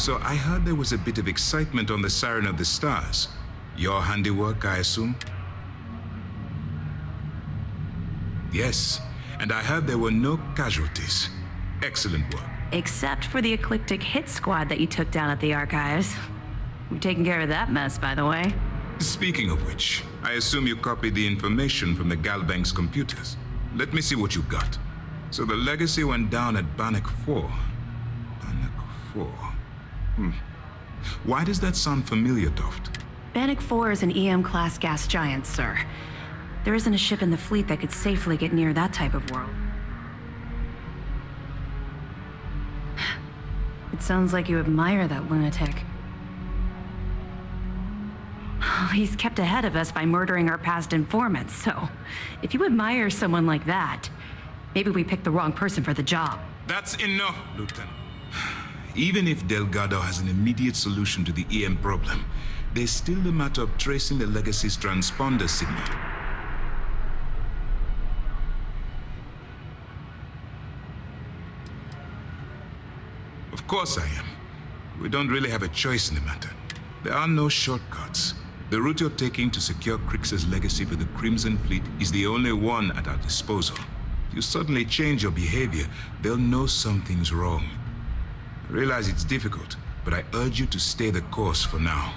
So I heard there was a bit of excitement on the Siren of the Stars. Your handiwork, I assume? Yes, and I heard there were no casualties. Excellent work. Except for the eclectic hit squad that you took down at the archives. We've taken care of that mess, by the way. Speaking of which, I assume you copied the information from the Galbank's computers. Let me see what you got. So the legacy went down at Bannock 4. Bannock 4. Why does that sound familiar, Toft? Bannock 4 is an EM-class gas giant, sir. There isn't a ship in the fleet that could safely get near that type of world. It sounds like you admire that lunatic. He's kept ahead of us by murdering our past informants, so if you admire someone like that, maybe we picked the wrong person for the job. That's enough, Lieutenant. Even if Delgado has an immediate solution to the EM problem, there's still the matter of tracing the Legacy's transponder signal. Of course I am. We don't really have a choice in the matter. There are no shortcuts. The route you're taking to secure Crix's legacy for the Crimson Fleet is the only one at our disposal. If you suddenly change your behavior, they'll know something's wrong. I realize it's difficult, but I urge you to stay the course for now.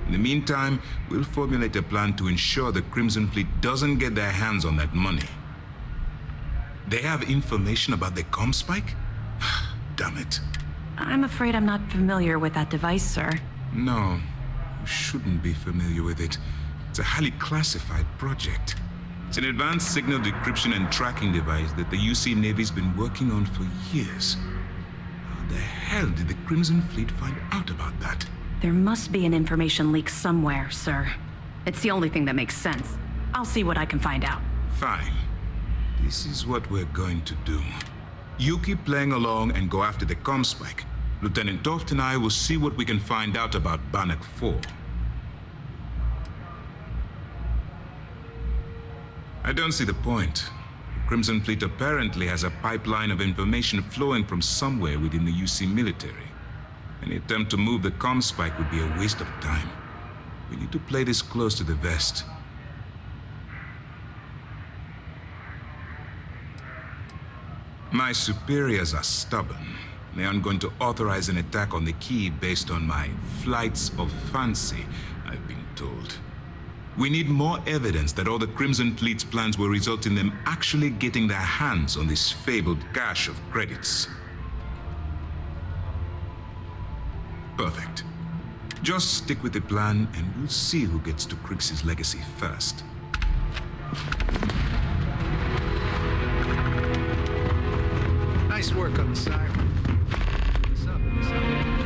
In the meantime, we'll formulate a plan to ensure the Crimson Fleet doesn't get their hands on that money. They have information about the Comspike? Damn it. I'm afraid I'm not familiar with that device, sir. No, you shouldn't be familiar with it. It's a highly classified project. It's an advanced signal decryption and tracking device that the UC Navy's been working on for years. How the hell did the Crimson Fleet find out about that? There must be an information leak somewhere, sir. It's the only thing that makes sense. I'll see what I can find out. Fine. This is what we're going to do. You keep playing along and go after the Comspike. Lieutenant Toft and I will see what we can find out about Bannock 4. I don't see the point. The Crimson Fleet apparently has a pipeline of information flowing from somewhere within the UC military. Any attempt to move the Comspike would be a waste of time. We need to play this close to the vest. My superiors are stubborn. They aren't going to authorize an attack on the key based on my flights of fancy, I've been told. We need more evidence that all the Crimson Fleet's plans will result in them actually getting their hands on this fabled cache of credits. Perfect. Just stick with the plan and we'll see who gets to Crix's legacy first. Nice work on the siren. What's up? What's up?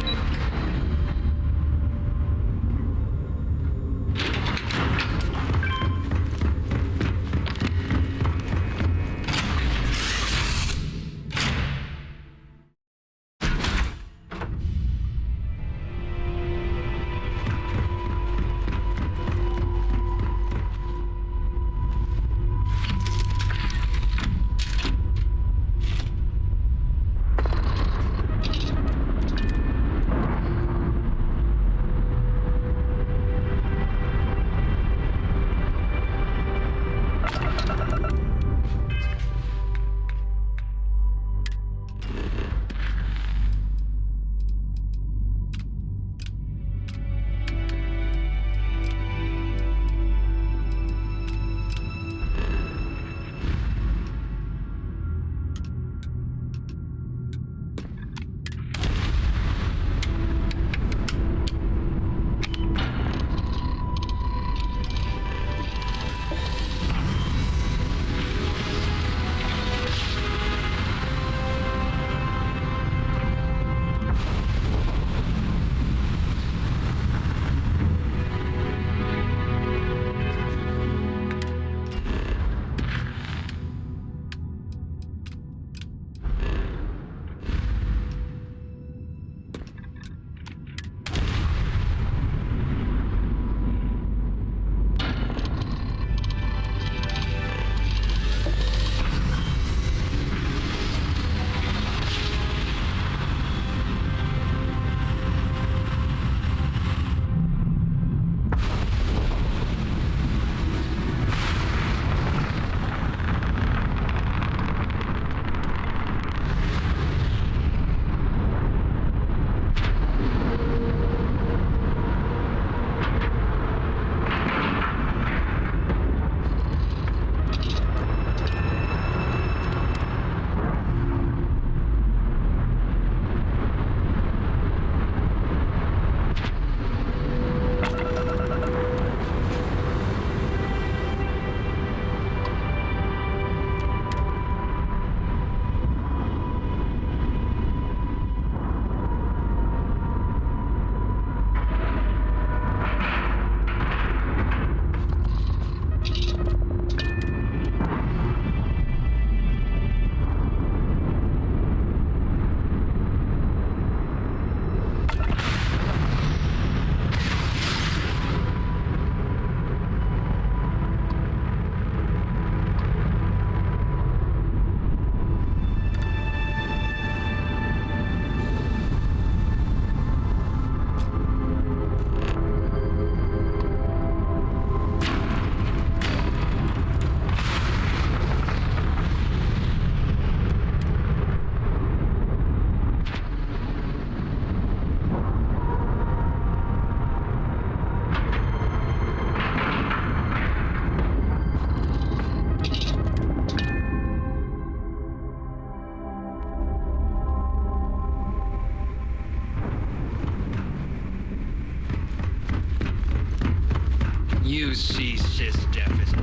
You see, cis deficit.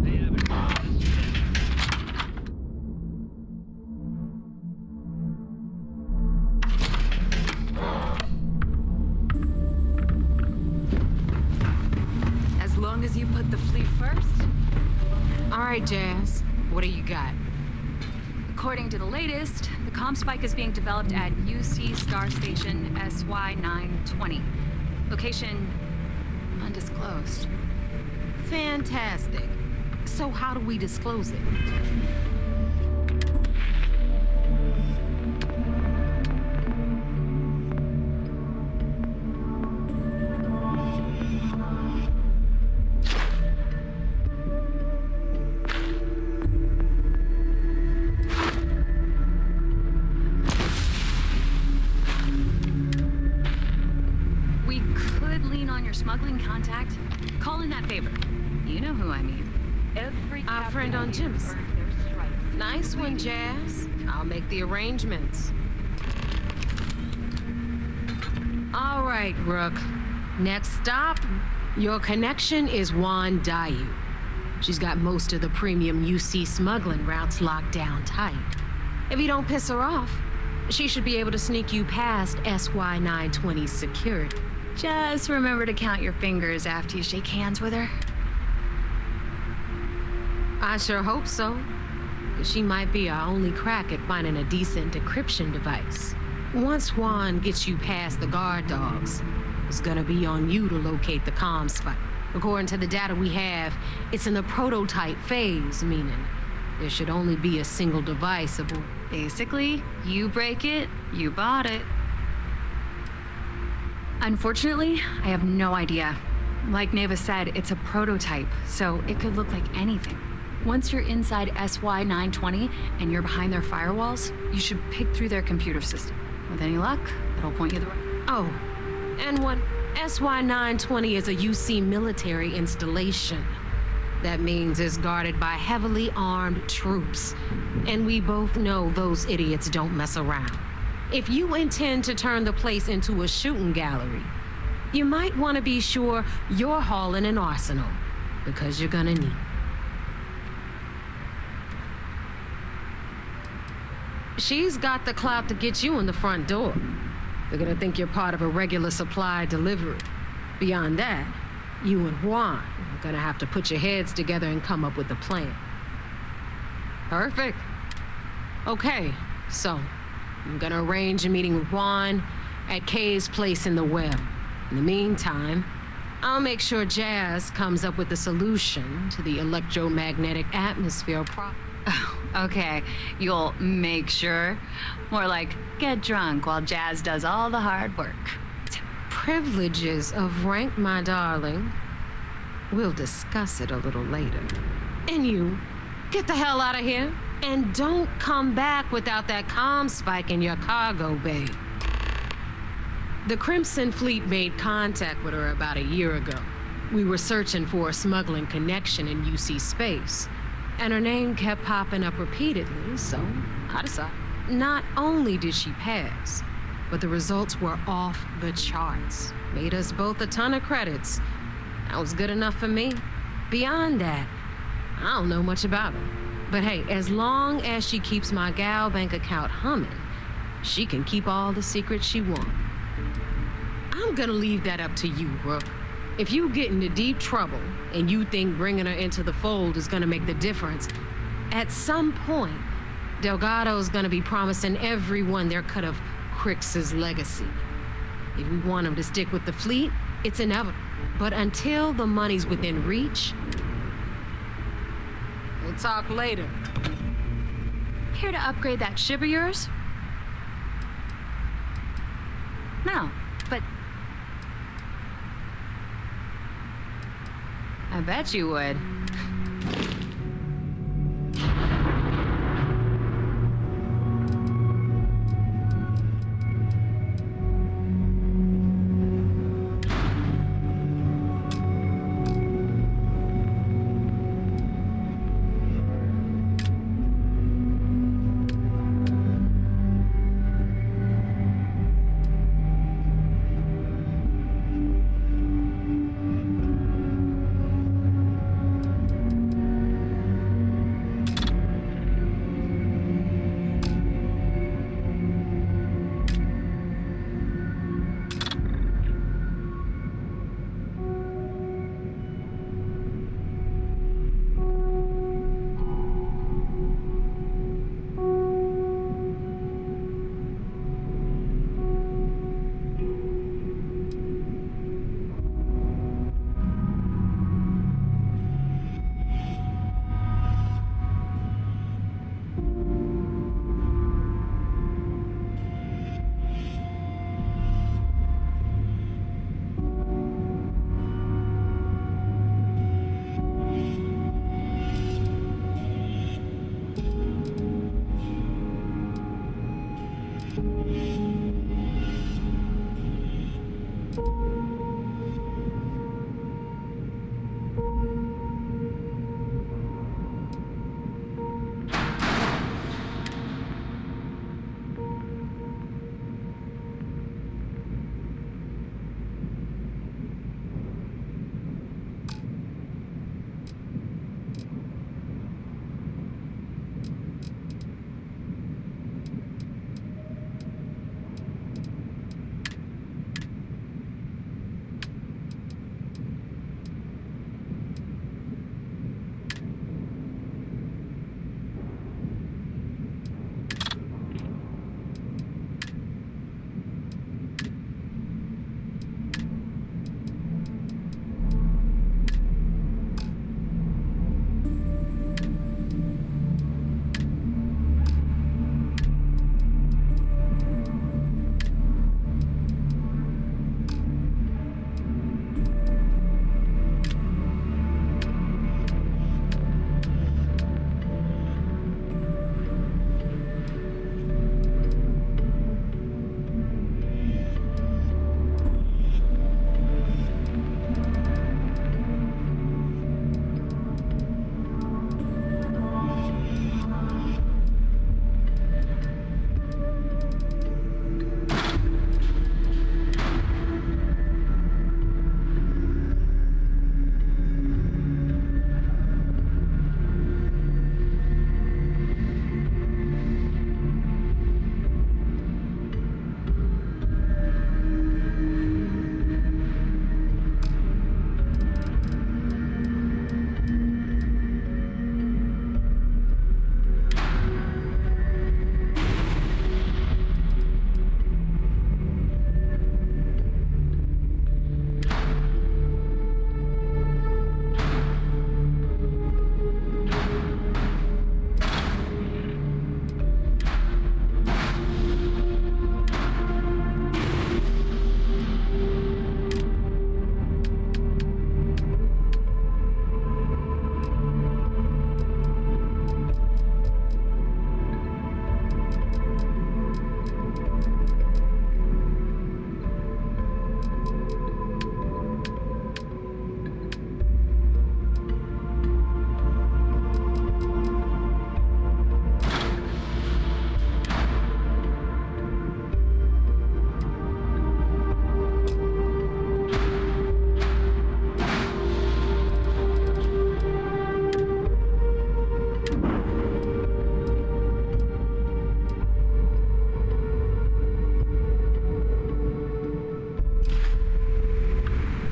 They haven't done this yet. As long as you put the fleet first. All right, Jazz. What do you got? According to the latest, the comm spike is being developed at UC Star Station SY-920. Location undisclosed. Fantastic. So how do we disclose it? We could lean on your smuggling contact. Call in that favor. You know who I mean. Our friend on Jim's. Nice one, Jazz. I'll make the arrangements. All right, Rook. Next stop, your connection is Juan Dayu. She's got most of the premium UC smuggling routes locked down tight. If you don't piss her off, she should be able to sneak you past SY-920's security. Just remember to count your fingers after you shake hands with her. I sure hope so. 'Cause she might be our only crack at finding a decent decryption device. Once Juan gets you past the guard dogs, it's gonna be on you to locate the comm spike. According to the data we have, it's in the prototype phase, meaning there should only be a single device aboard. Basically, you break it, you bought it. Unfortunately, I have no idea. Like Neva said, it's a prototype, so it could look like anything. Once you're inside SY-920 and you're behind their firewalls, you should pick through their computer system. With any luck, it'll point you the right. Oh, and what SY-920 is a UC military installation. That means it's guarded by heavily armed troops. And we both know those idiots don't mess around. If you intend to turn the place into a shooting gallery, you might want to be sure you're hauling an arsenal, because you're gonna need it. She's got the clout to get you in the front door. They're gonna think you're part of a regular supply delivery. Beyond that, you and Juan are gonna have to put your heads together and come up with a plan. Perfect. Okay, so I'm gonna arrange a meeting with Juan at Kay's place in the well. In the meantime, I'll make sure Jazz comes up with a solution to the electromagnetic atmosphere problem. Okay, you'll make sure. More like get drunk while Jazz does all the hard work. Privileges of rank, my darling. We'll discuss it a little later. And you, get the hell out of here. And don't come back without that comm spike in your cargo bay. The Crimson Fleet made contact with her about a year ago. We were searching for a smuggling connection in UC space, and her name kept popping up repeatedly, so I decided. Not only did she pass, but the results were off the charts. Made us both a ton of credits. That was good enough for me. Beyond that, I don't know much about her. But hey, as long as she keeps my gal bank account humming, she can keep all the secrets she wants. I'm gonna leave that up to you, Rook. If you get into deep trouble and you think bringing her into the fold is gonna make the difference, at some point, Delgado's gonna be promising everyone their cut of Crix's legacy. If we want him to stick with the fleet, it's inevitable. But until the money's within reach, we'll talk later. Here to upgrade that ship of yours? No, but I bet you would.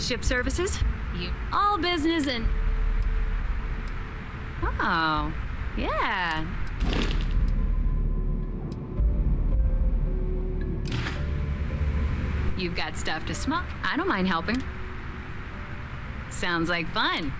Ship services? All business and... Oh, yeah. You've got stuff to smuggle. I don't mind helping. Sounds like fun.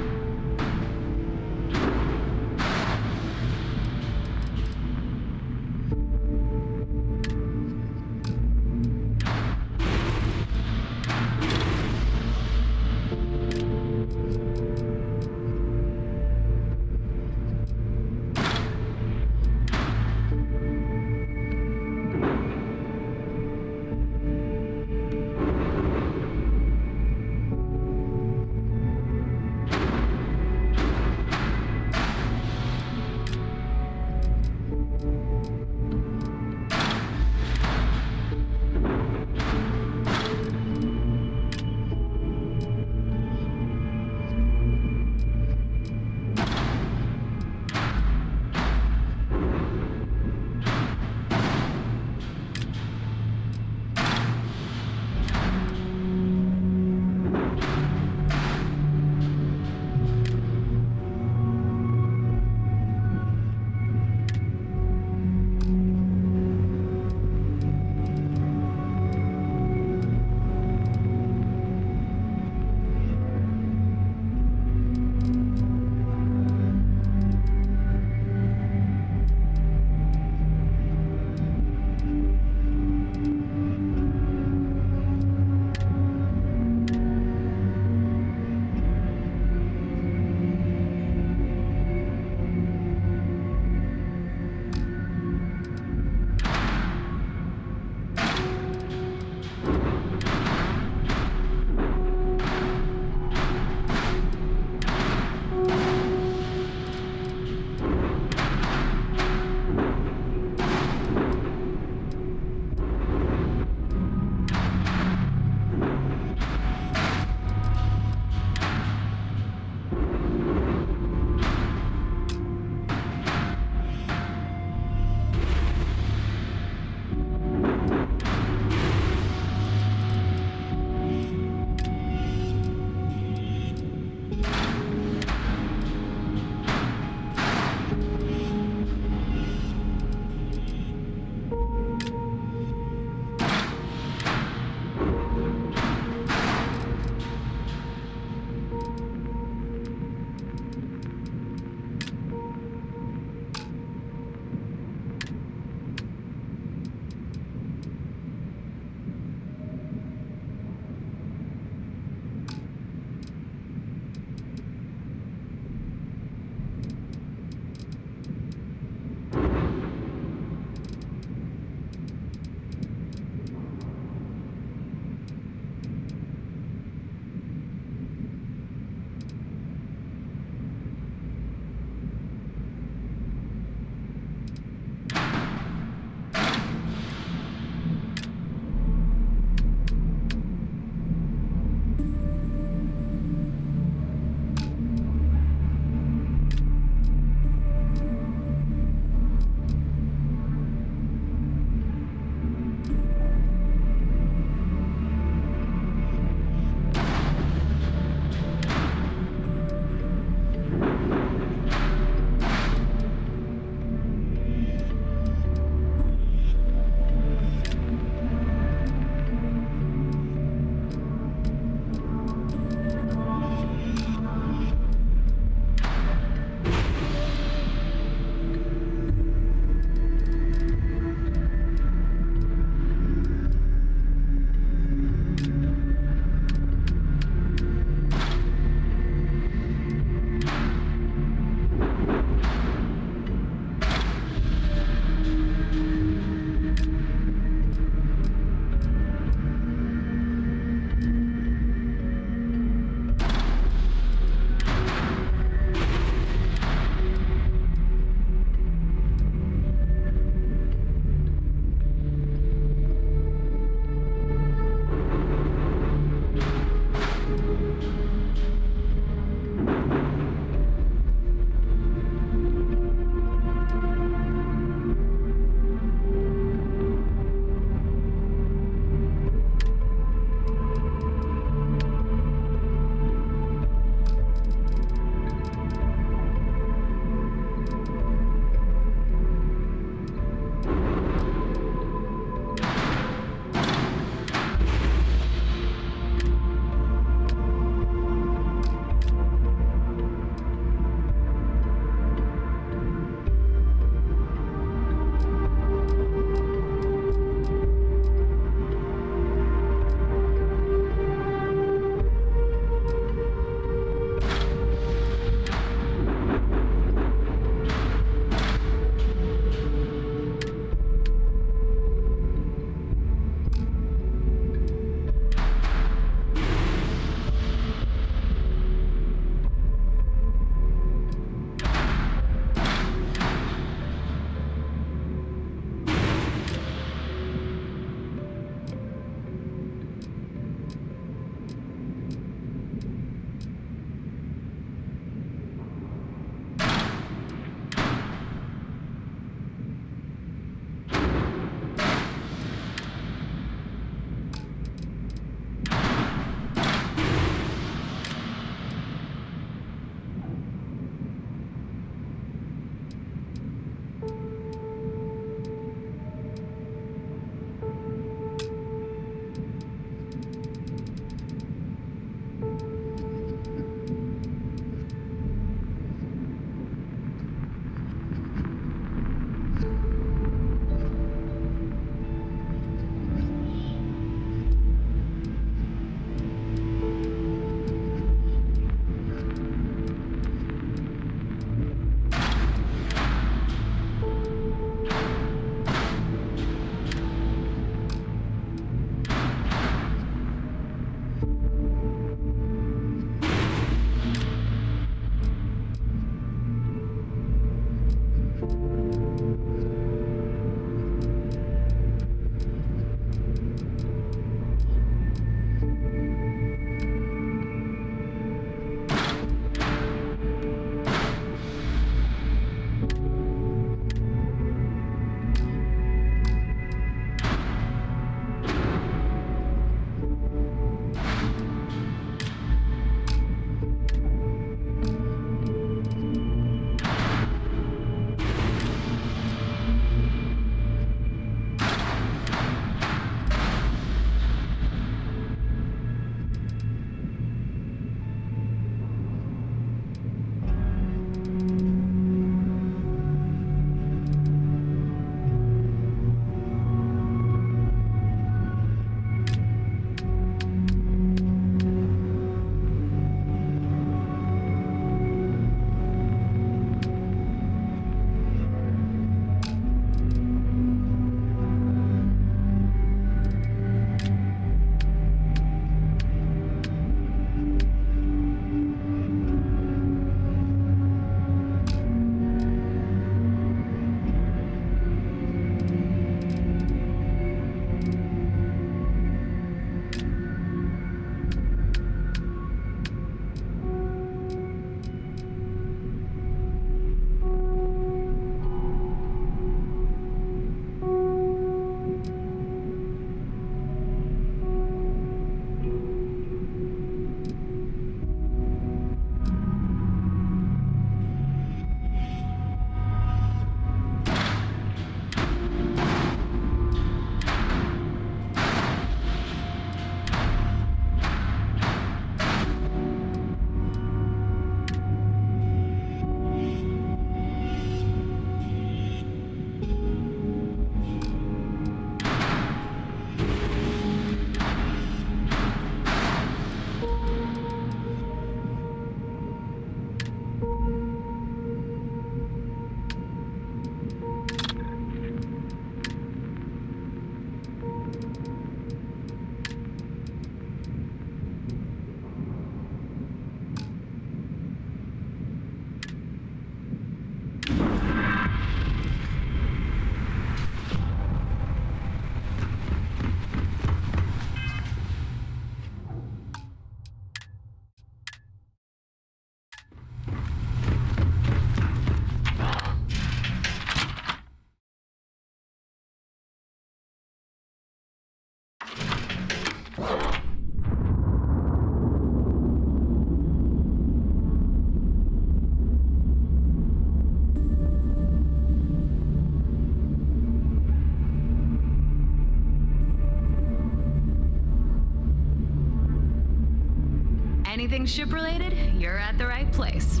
anything ship-related, you're at the right place.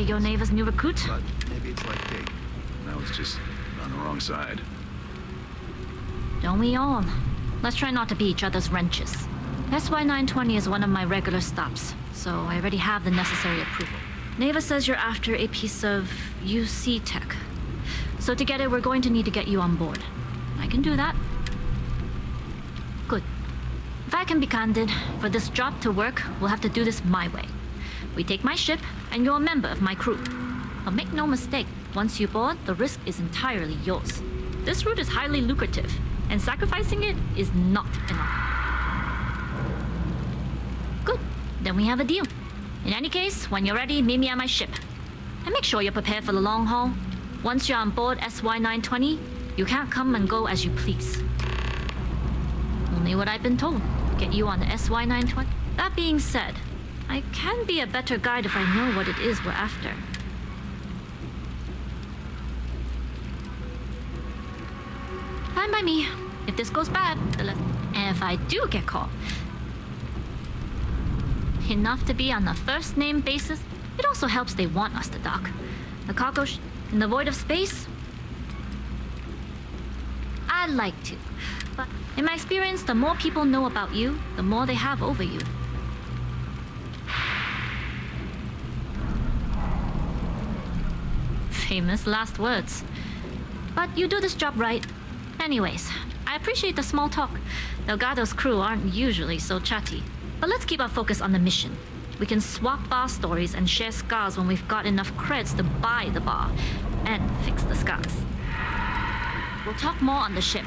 Your neighbor's new recruit? But maybe it's like dating. Now it's just on the wrong side. Don't we all? Let's try not to be each other's wrenches. SY920 is one of my regular stops, so I already have the necessary approval. Neva says you're after a piece of UC tech. So to get it, we're going to need to get you on board. I can do that. Good. If I can be candid, for this job to work, we'll have to do this my way. We take my ship, and you're a member of my crew. But make no mistake, once you board, the risk is entirely yours. This route is highly lucrative, and sacrificing it is not enough. Good. Then we have a deal. In any case, when you're ready, meet me at my ship. And make sure you're prepared for the long haul. Once you're on board SY920, you can't come and go as you please. Only what I've been told. Get you on the SY920. That being said, I can be a better guide if I know what it is we're after. Fine by me. If this goes bad, and if I do get caught, enough to be on a first name basis, it also helps they want us to dock. The cargo in the void of space? I'd like to, but in my experience, the more people know about you, the more they have over you. Famous last words. But you do this job right. Anyways, I appreciate the small talk. Delgado's crew aren't usually so chatty. But let's keep our focus on the mission. We can swap bar stories and share scars when we've got enough creds to buy the bar and fix the scars. We'll talk more on the ship.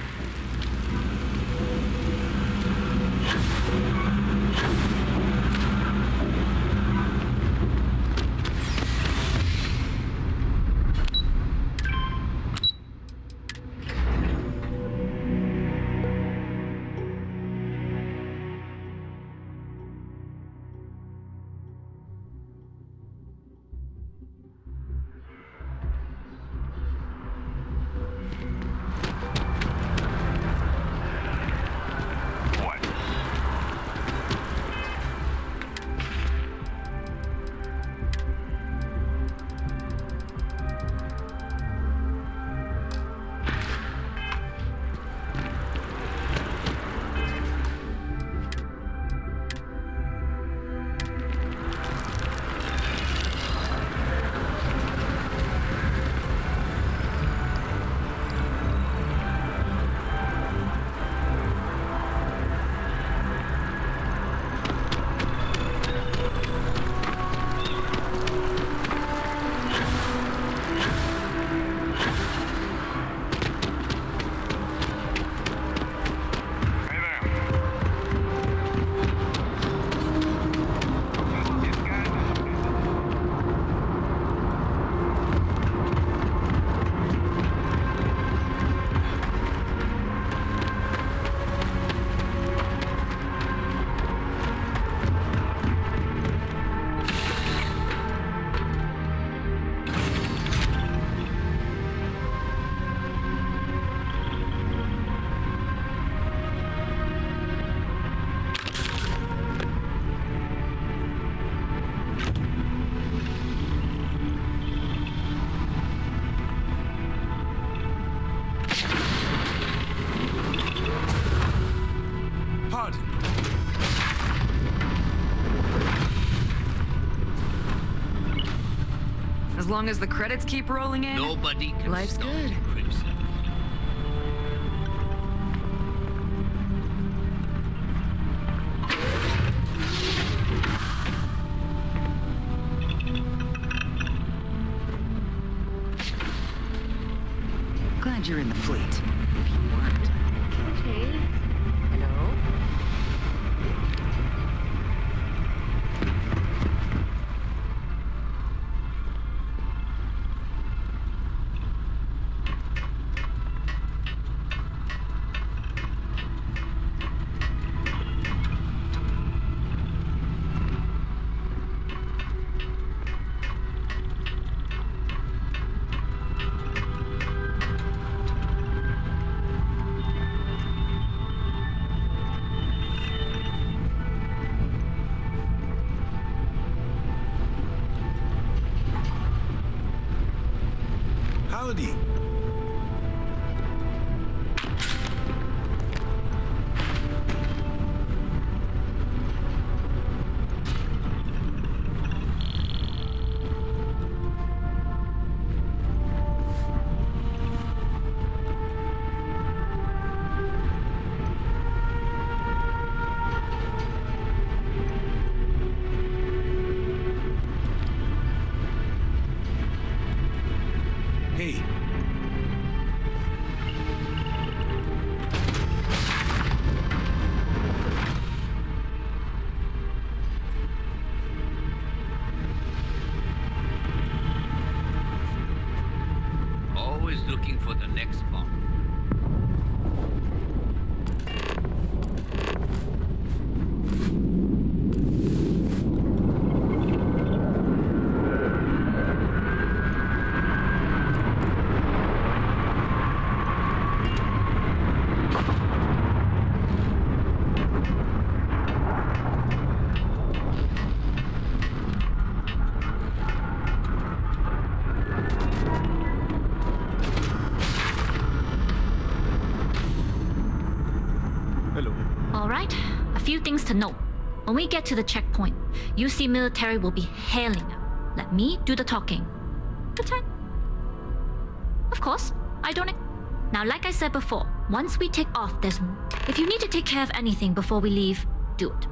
As long as the credits keep rolling in, Nobody can life's stop good. Crimson. Glad you're in the fleet. If you weren't. Okay. Hello? Howdy. Hey. Always looking for the next bomb. All right, a few things to note. When we get to the checkpoint, UC military will be hailing us. Let me do the talking. Pretend. Of course, I don't. Now, like I said before, once we take off, if you need to take care of anything before we leave, do it.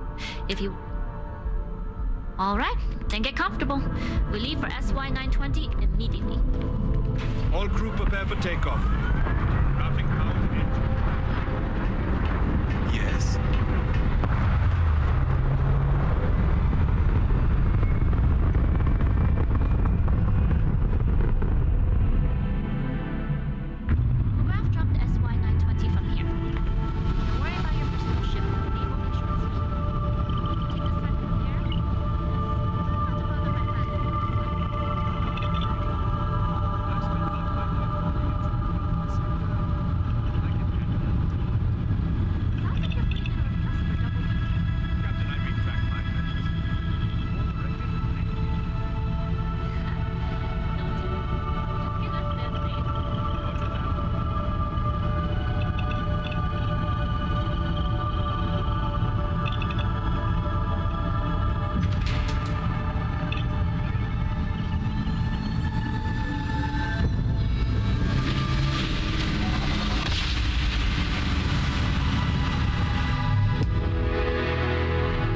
If you. All right, then get comfortable. We leave for SY-920 immediately. All crew prepare for takeoff. Routing out engine. Yes. Graph dropped the SY-920 from here. Don't worry about your personal ship. They will make sure it's safe. Take this time to prepare. Not to bother my pilot. Sounds like you're putting in a request for double duty. Captain, I retract my measures. Don't you? Just get us there safe. Roger that.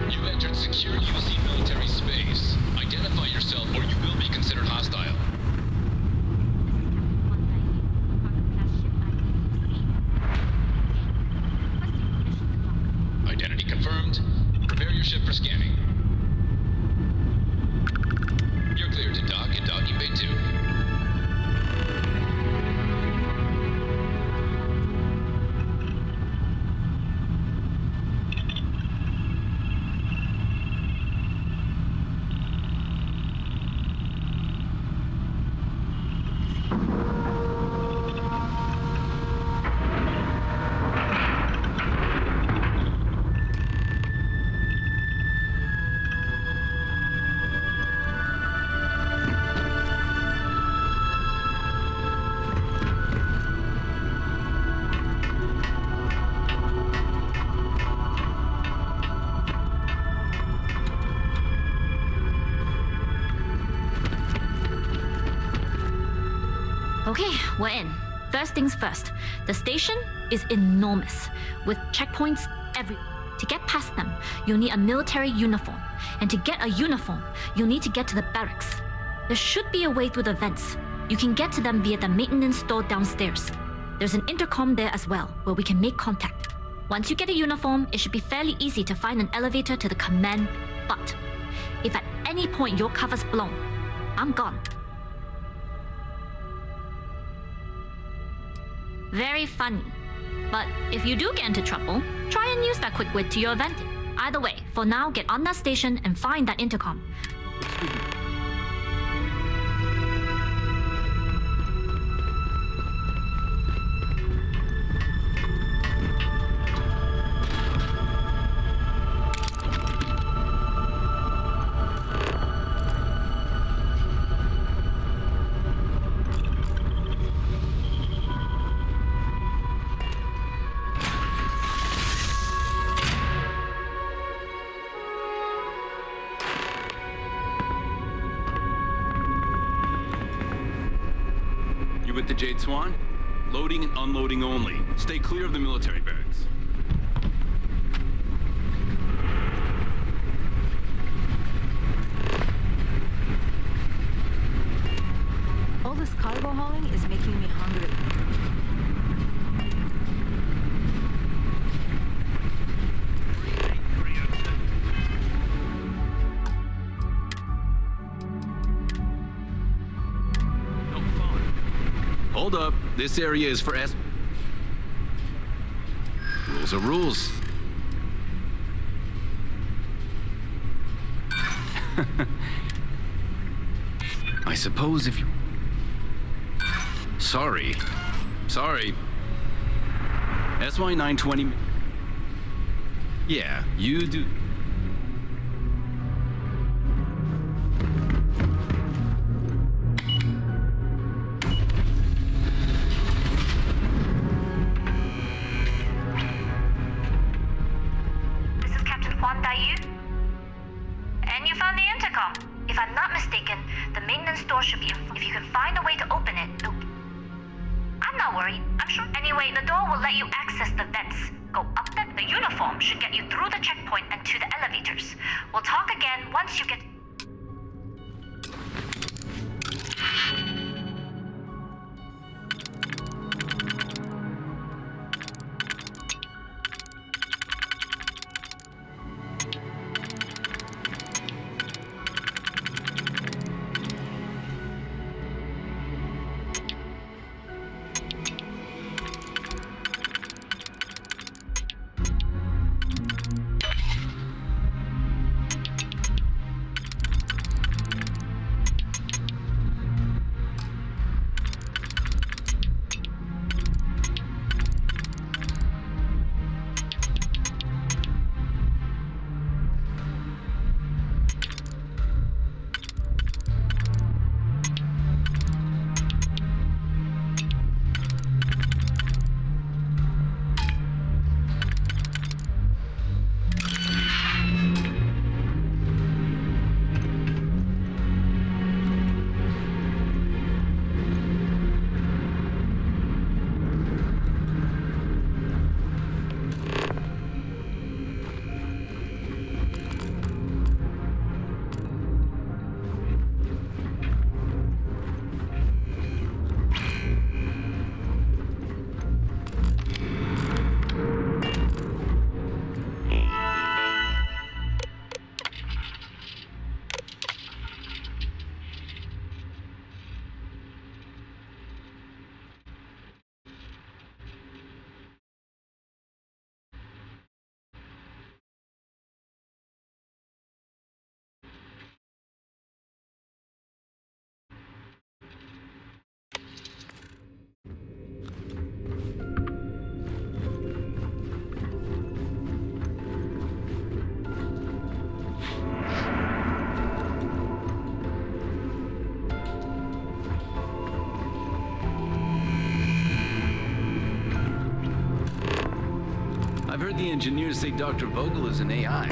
You've entered secure UC military space. Identify yourself or you will be considered hostile. Identity confirmed. Prepare your ship for scanning. You're cleared to dock in docking bay 2. Okay, we're in. First things first. The station is enormous, with checkpoints everywhere. To get past them, you'll need a military uniform. And to get a uniform, you'll need to get to the barracks. There should be a way through the vents. You can get to them via the maintenance store downstairs. There's an intercom there as well, where we can make contact. Once you get a uniform, it should be fairly easy to find an elevator to the command. But if at any point your cover's blown, I'm gone. Very funny. But if you do get into trouble, try and use that quick wit to your advantage. Either way, for now, get on that station and find that intercom. With the Jade Swan? Loading and unloading only. Stay clear of the military barracks. All this cargo hauling is making me hungry. Hold up. This area is for S. Rules are rules. I suppose if you... Sorry. SY-920... Yeah, you do... This is Captain Huan Daiyu. And you found the intercom. If I'm not mistaken, the maintenance door should be if you can find a way to open it. I'm not worried. I'm sure. Anyway, the door will let you access the vents. Go up them. The uniform should get you through the checkpoint and to the elevators. We'll talk again once you get... I've heard the engineers say Dr. Vogel is an AI.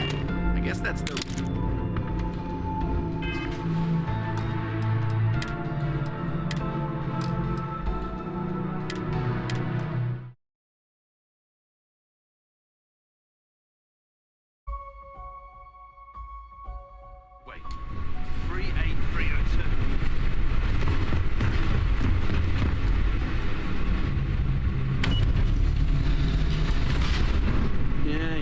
I guess that's the... Wait. 38302. Yeah.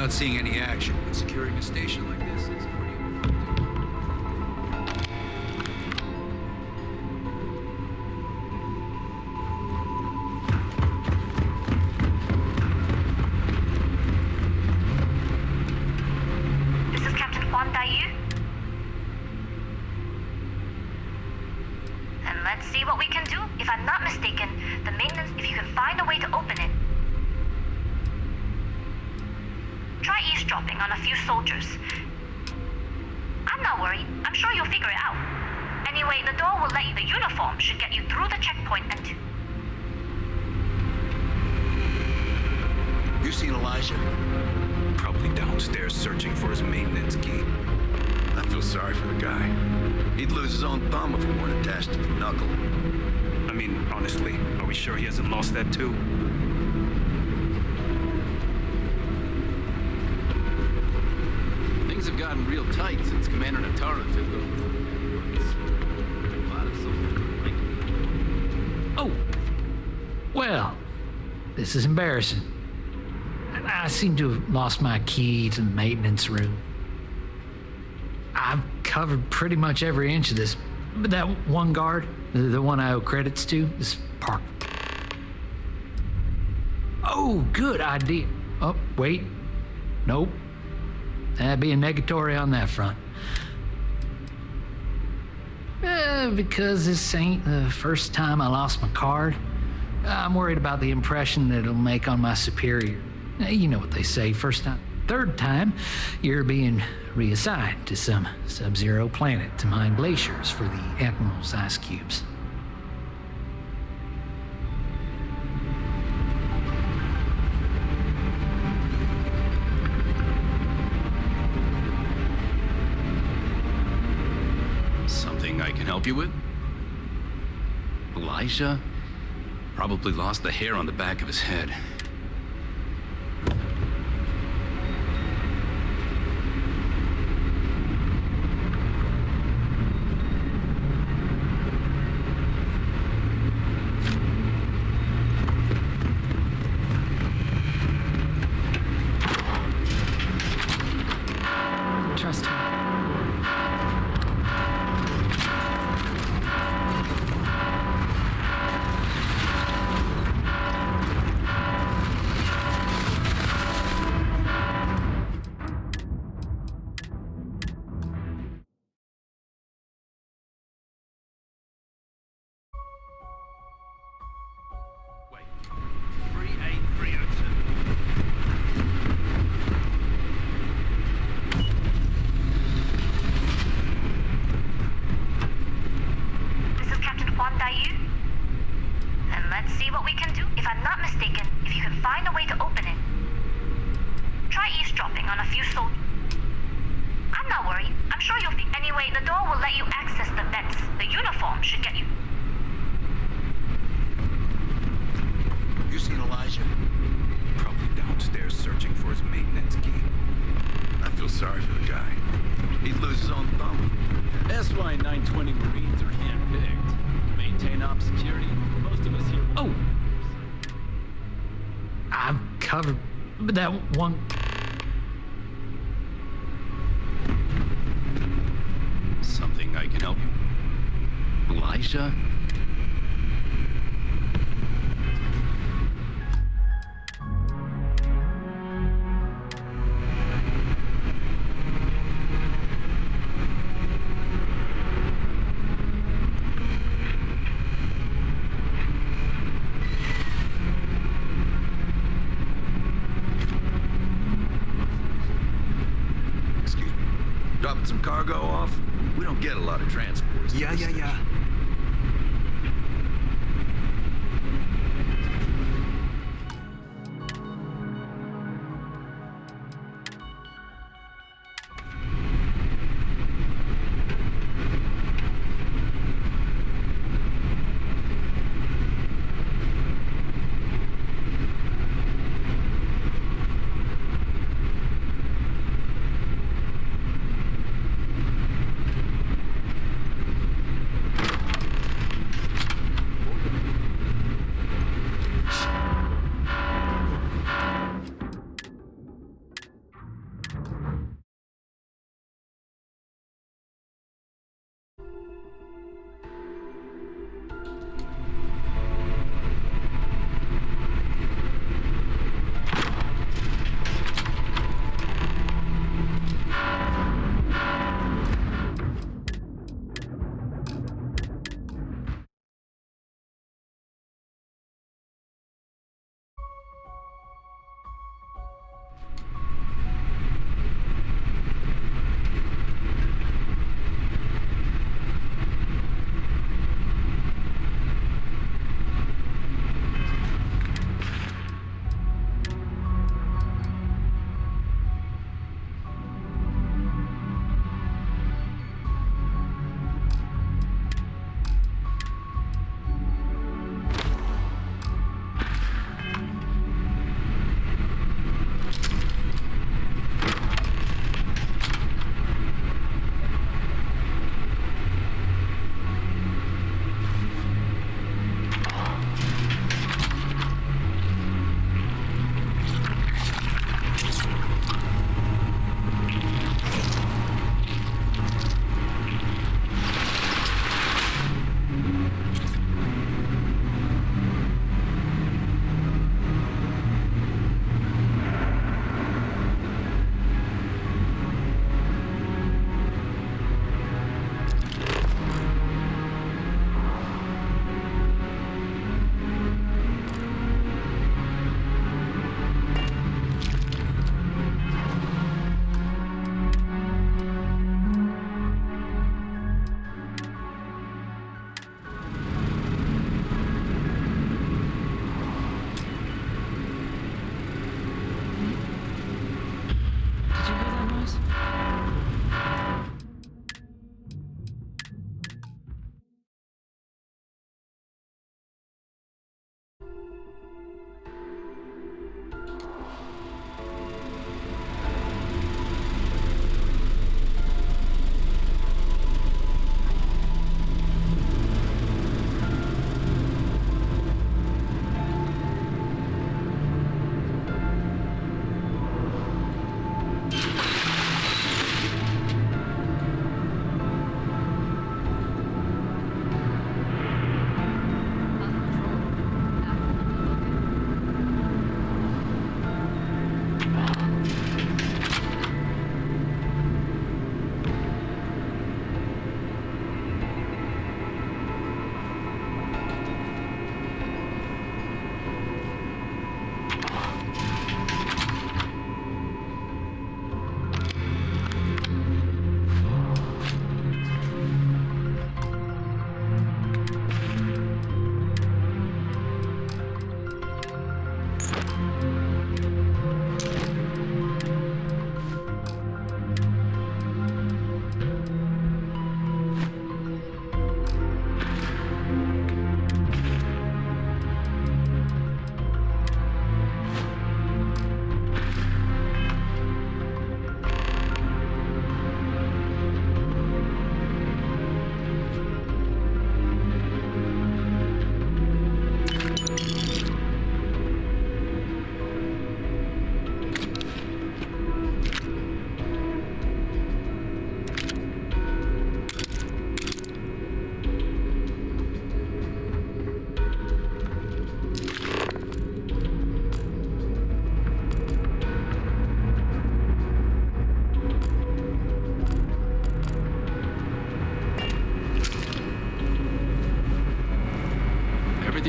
not seeing any action, but securing a station like this is pretty effective. This is Captain Huan Daiyu. And let's see what we can do. If I'm not mistaken, the maintenance, if you can find a way to open it. Try eavesdropping on a few soldiers. I'm not worried. I'm sure you'll figure it out. Anyway, the door will let you. The uniform should get you through the checkpoint and to... You seen Elijah? Probably downstairs searching for his maintenance key. I feel sorry for the guy. He'd lose his own thumb if it weren't attached to the knuckle. I mean, honestly, are we sure he hasn't lost that too? Things have gotten real tight since Commander Natara took over. A lot of soldiers don't like it. Oh, well, this is embarrassing. I seem to have lost my key to the maintenance room. I've covered pretty much every inch of this, but that one guard, the one I owe credits to, is parked. Oh, good idea. Oh, wait. Nope. That'd be a negatory on that front. Because this ain't the first time I lost my card, I'm worried about the impression that it'll make on my superior. You know what they say, first time. Third time, you're being reassigned to some sub-zero planet to mine glaciers for the Admiral's ice cubes. Something I can help you with? Elijah? Probably lost the hair on the back of his head. Trust me. Wait. 38302. This is Captain Huan Daiyu. And let's see what we can do. If I'm not mistaken, if you can find a way to open it. Try eavesdropping on a few soldiers. I'm not worried. I'm sure you'll be... Anyway, the door will let you access the vents. The uniform should get you... You seen Elijah? Probably downstairs searching for his maintenance key. I feel sorry for the guy. He'd lose his own thumb. SY-920 Marines are handpicked. To maintain op security, most of us here... Oh! I've covered that one. Something I can help you? Elijah? Excuse me. Dropping some cargo off? We don't get a lot of transports. Yeah.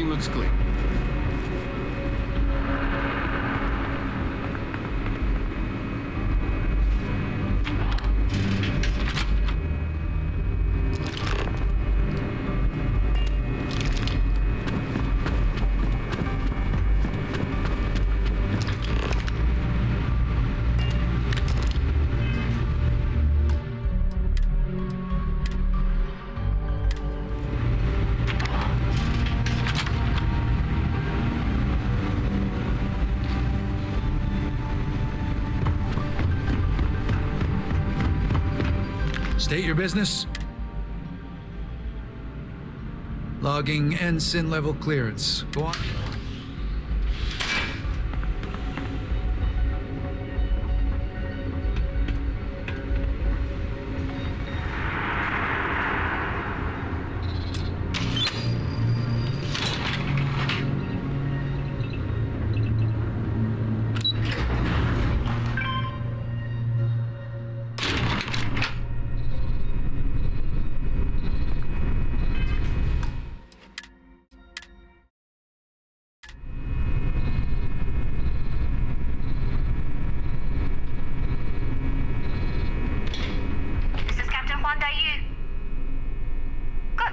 Everything looks clear. State your business. Logging ensign level clearance. Go on. This is Captain Huan Daiyu. Good.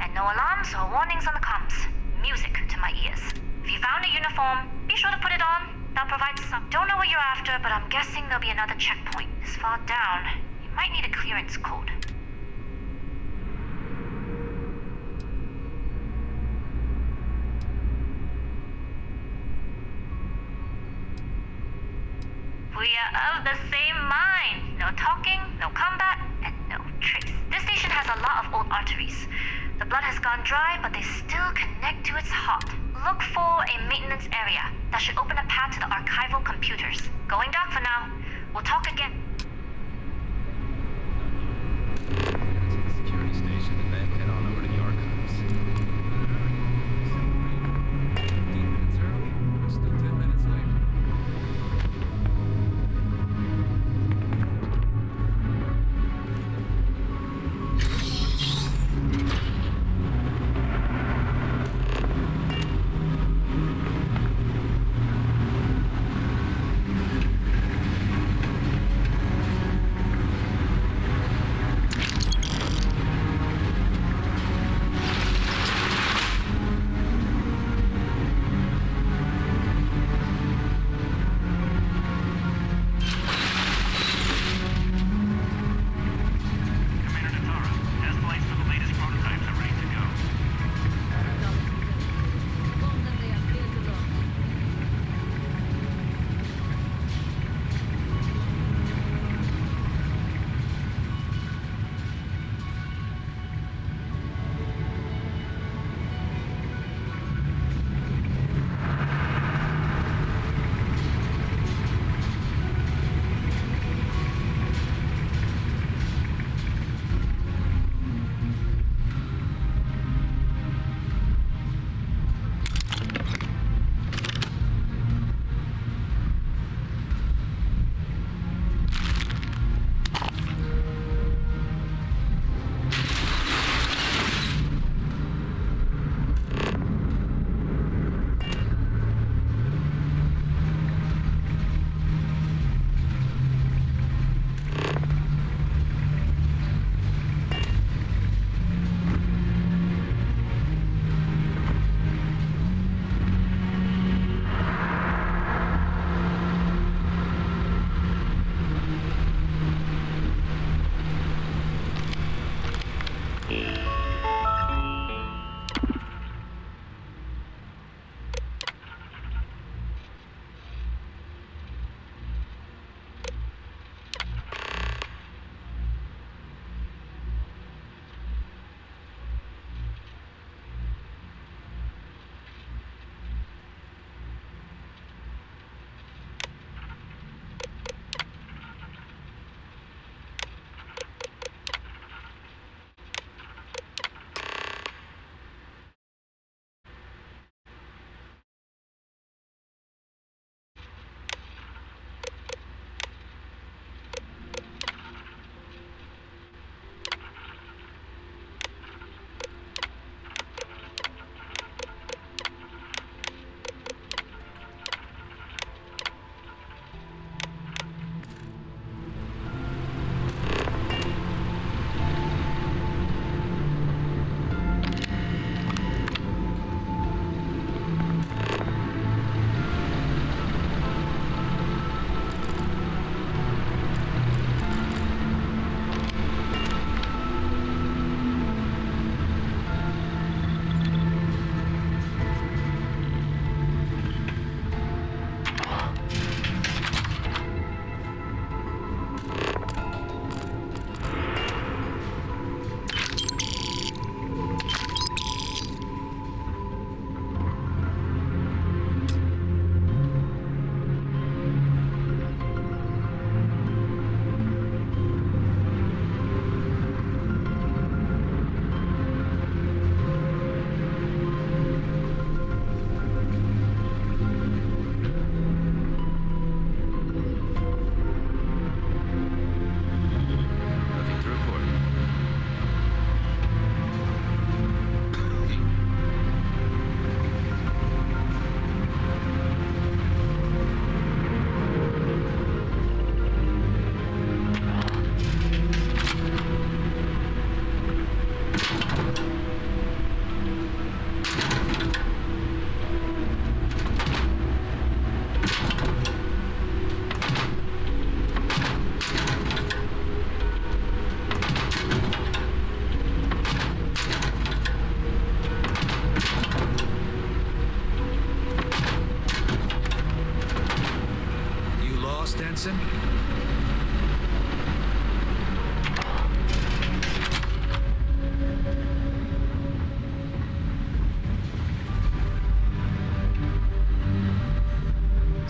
And no alarms or warnings on the comms. Music to my ears. If you found a uniform, be sure to put it on. That'll provide some. Don't know what you're after, but I'm guessing there'll be another checkpoint. This far down, you might need a clearance code. We are of the same mind. No talking, no combat, and no trace. This station has a lot of old arteries. The blood has gone dry, but they still connect to its heart. Look for a maintenance area. That should open a path to the archival computers. Going dark for now. We'll talk again. Security station and then head on over to the archives. 15 minutes early, we're still 10 minutes late.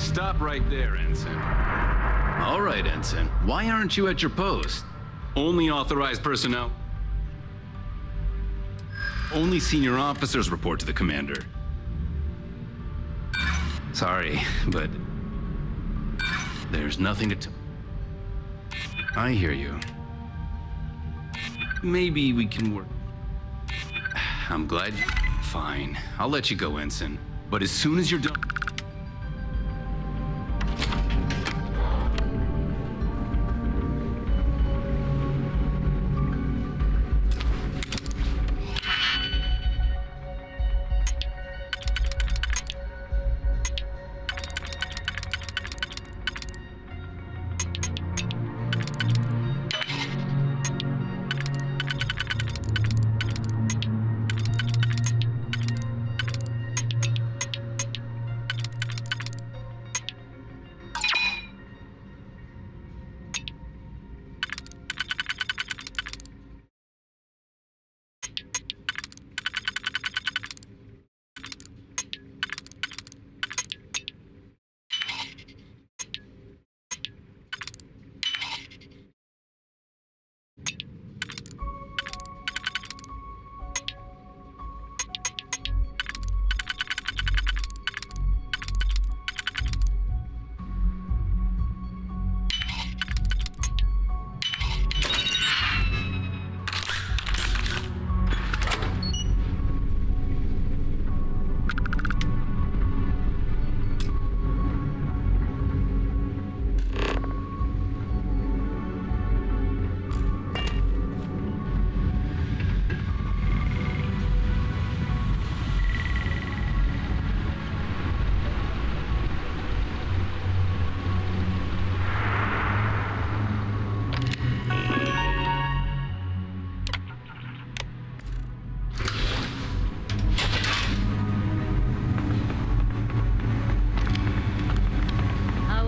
Stop right there, Ensign. All right, Ensign. Why aren't you at your post? Only authorized personnel. Only senior officers report to the commander. Sorry, but there's nothing to I hear you. Maybe we can work. I'm glad you... Fine. I'll let you go, Ensign. But as soon as you're done...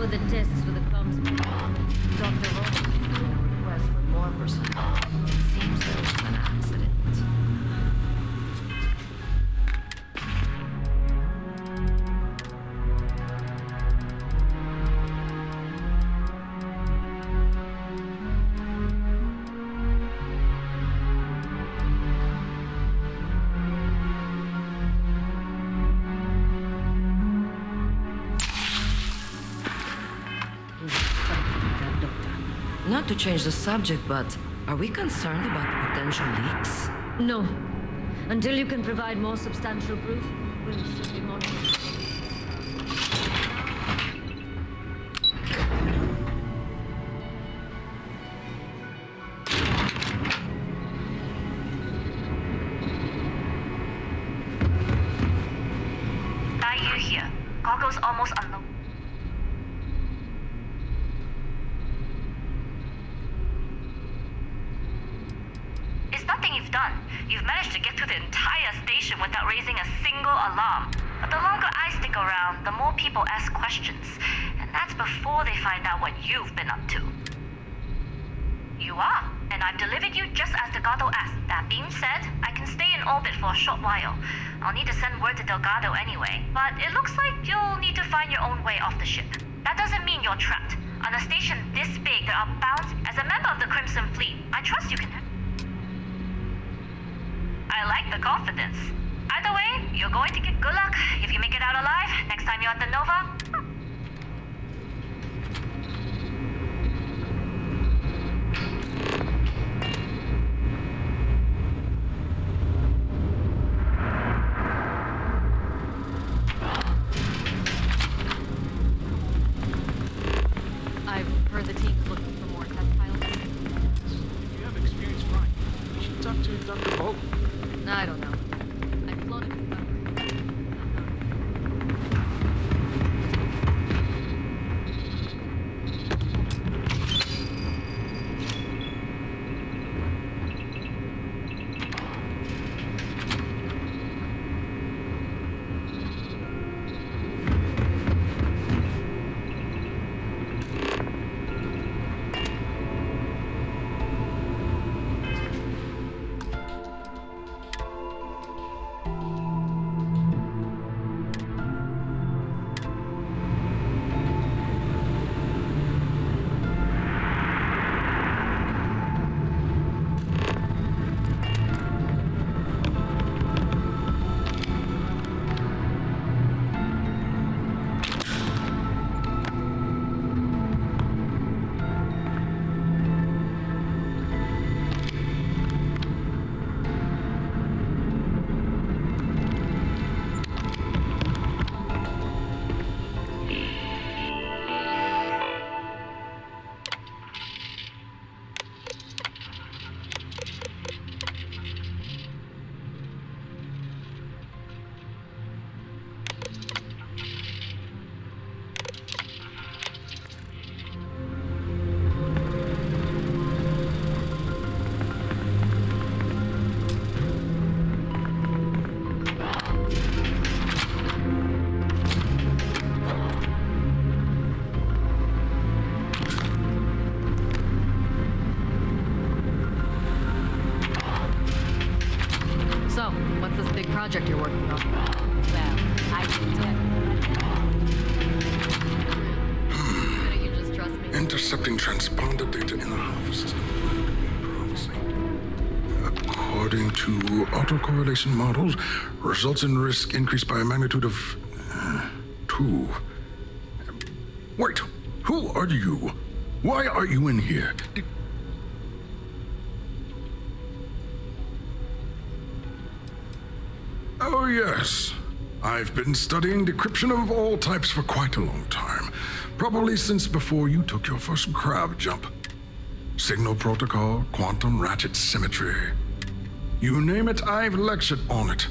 The tests for the comms. Dr. Roman, request for more personnel. It seems there was an accident. Not to change the subject, but are we concerned about potential leaks? No. Until you can provide more substantial proof, we'll simply monitor. Are you here? Goggles almost unlocked. Done. You've managed to get through the entire station without raising a single alarm. But the longer I stick around, the more people ask questions. And that's before they find out what you've been up to. You are, and I've delivered you just as Delgado asked. That being said, I can stay in orbit for a short while. I'll need to send word to Delgado anyway, but it looks like you'll need to find your own way off the ship. That doesn't mean you're trapped. On a station this big, there are bound... As a member of the Crimson Fleet, I trust you can... I like the confidence. Either way, you're going to get good luck if you make it out alive next time you're at the Nova. I've heard the team's looking for more test pilots. You have experience flying. You should talk to Dr. Bolt. I don't know. I've flown a Discovery. So, what's this big project you're working on? Well, I Couldn't you just trust me? Intercepting transponder data in the Alpha system could be promising. According to autocorrelation models, results in risk increased by a magnitude of 2. Wait, who are you? Why are you in here? Oh, yes. I've been studying decryption of all types for quite a long time. Probably since before you took your first crab jump. Signal protocol, quantum ratchet symmetry. You name it, I've lectured on it.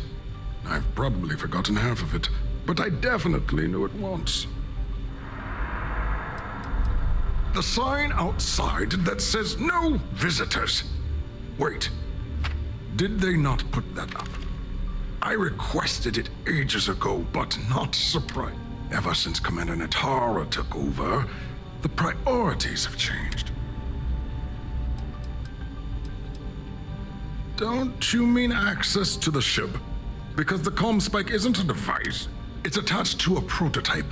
I've probably forgotten half of it, but I definitely knew it once. The sign outside that says no visitors. Wait, did they not put that up? I requested it ages ago, but not surprised. Ever since Commander Natara took over, the priorities have changed. Don't you mean access to the ship? Because the comm spike isn't a device. It's attached to a prototype.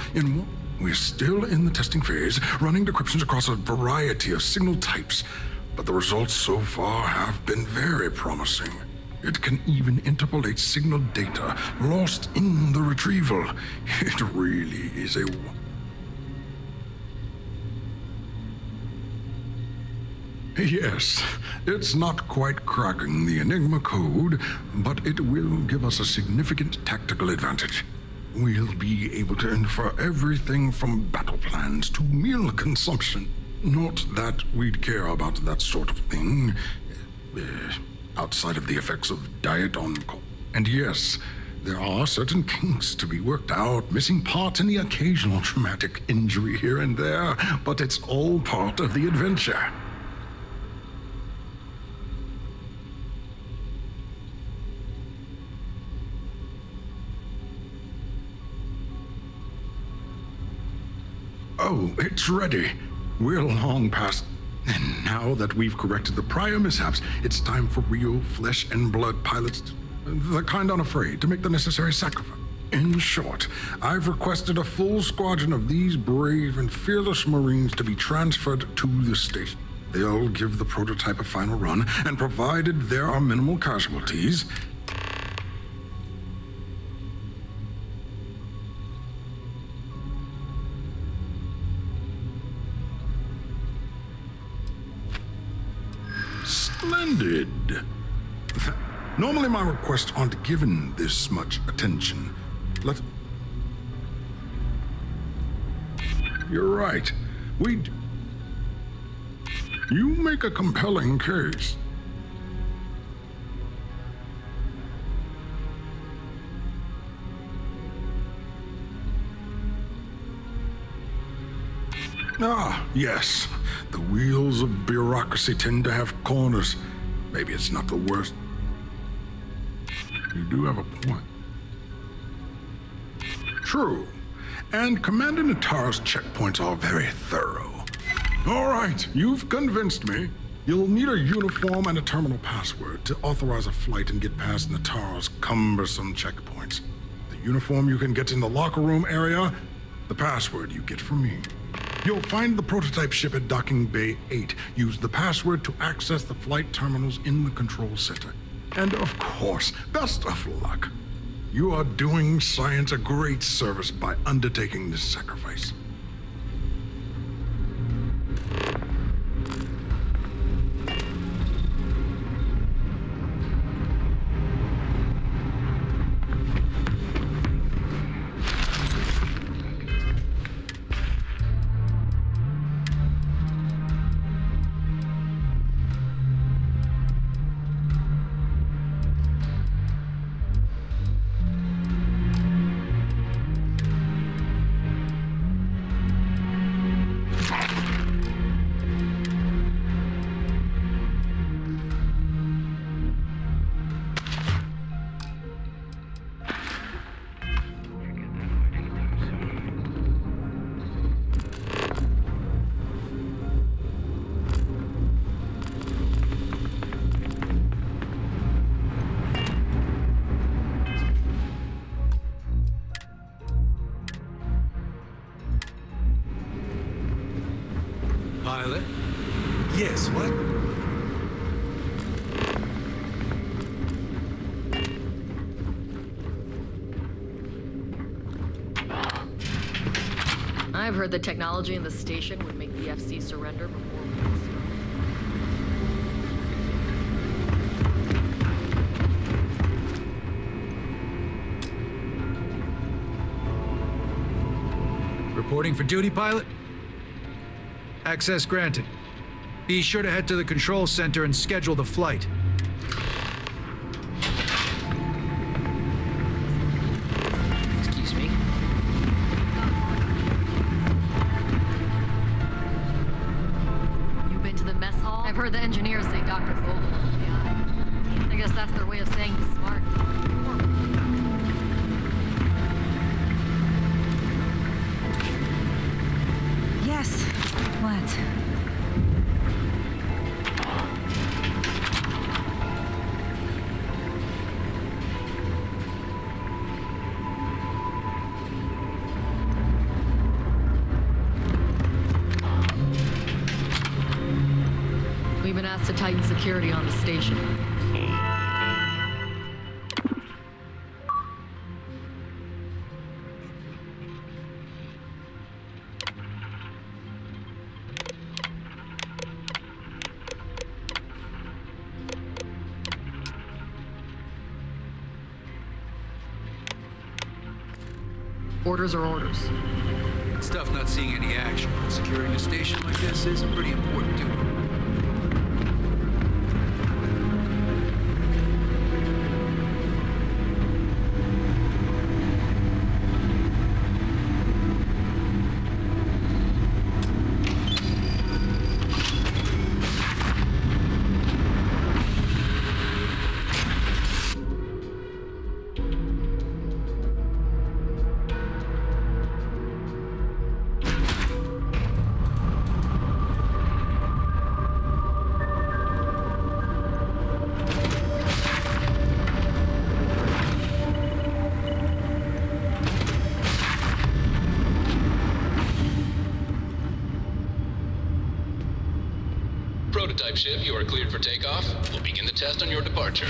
We're still in the testing phase, running decryptions across a variety of signal types. But the results so far have been very promising. It can even interpolate signal data lost in the retrieval. It really is a... Yes, it's not quite cracking the Enigma code, but it will give us a significant tactical advantage. We'll be able to infer everything from battle plans to meal consumption. Not that we'd care about that sort of thing, outside of the effects of diet on... And yes, there are certain kinks to be worked out, missing parts and the occasional traumatic injury here and there, but it's all part of the adventure. Oh, it's ready. We're long past... And now that we've corrected the prior mishaps, it's time for real flesh and blood pilots, the kind unafraid to make the necessary sacrifice. In short, I've requested a full squadron of these brave and fearless Marines to be transferred to the station. They'll give the prototype a final run, and provided there are minimal casualties... Splendid. Normally my requests aren't given this much attention. You're right. You make a compelling case. Ah, yes. The wheels of bureaucracy tend to have corners. Maybe it's not the worst. You do have a point. True. And Commander Natara's checkpoints are very thorough. All right, you've convinced me. You'll need a uniform and a terminal password to authorize a flight and get past Natara's cumbersome checkpoints. The uniform you can get in the locker room area, the password you get from me. You'll find the prototype ship at Docking Bay 8. Use the password to access the flight terminals in the control center. And of course, best of luck. You are doing science a great service by undertaking this sacrifice. I've heard the technology in the station would make the FC surrender before we can start. Reporting for duty, pilot? Access granted. Be sure to head to the control center and schedule the flight. Excuse me. You been to the mess hall? I've heard the engineers say Dr. Vogel is AI. I guess that's their way of saying he's smart. Yes. What? We've been asked to tighten security on the station. Orders are orders. It's tough not seeing any action, but securing a station like this is a pretty important duty. Prototype ship, you are cleared for takeoff. We'll begin the test on your departure.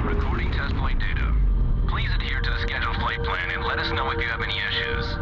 Recording test flight data. Please adhere to the scheduled flight plan and let us know if you have any issues.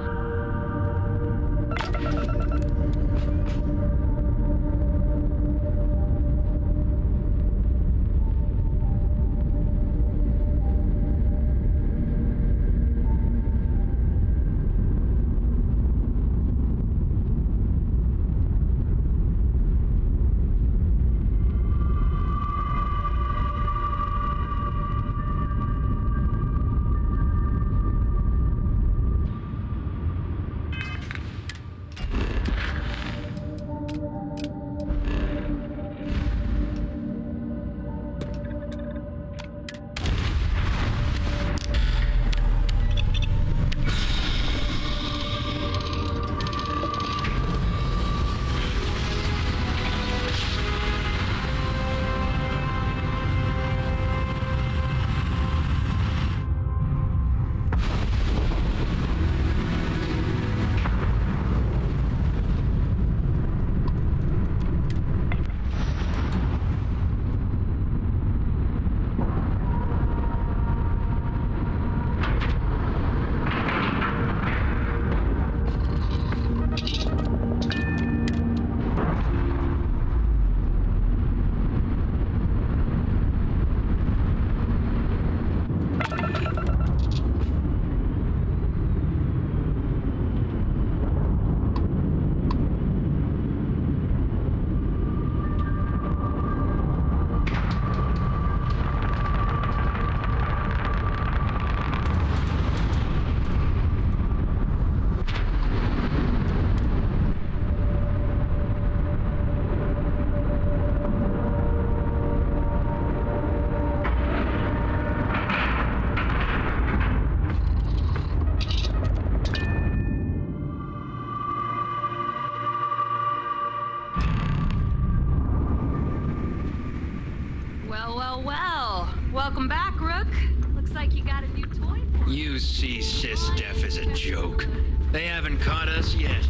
Welcome back, Rook. Looks like you got a new toy for me. You see SysDef as a joke. They haven't caught us yet.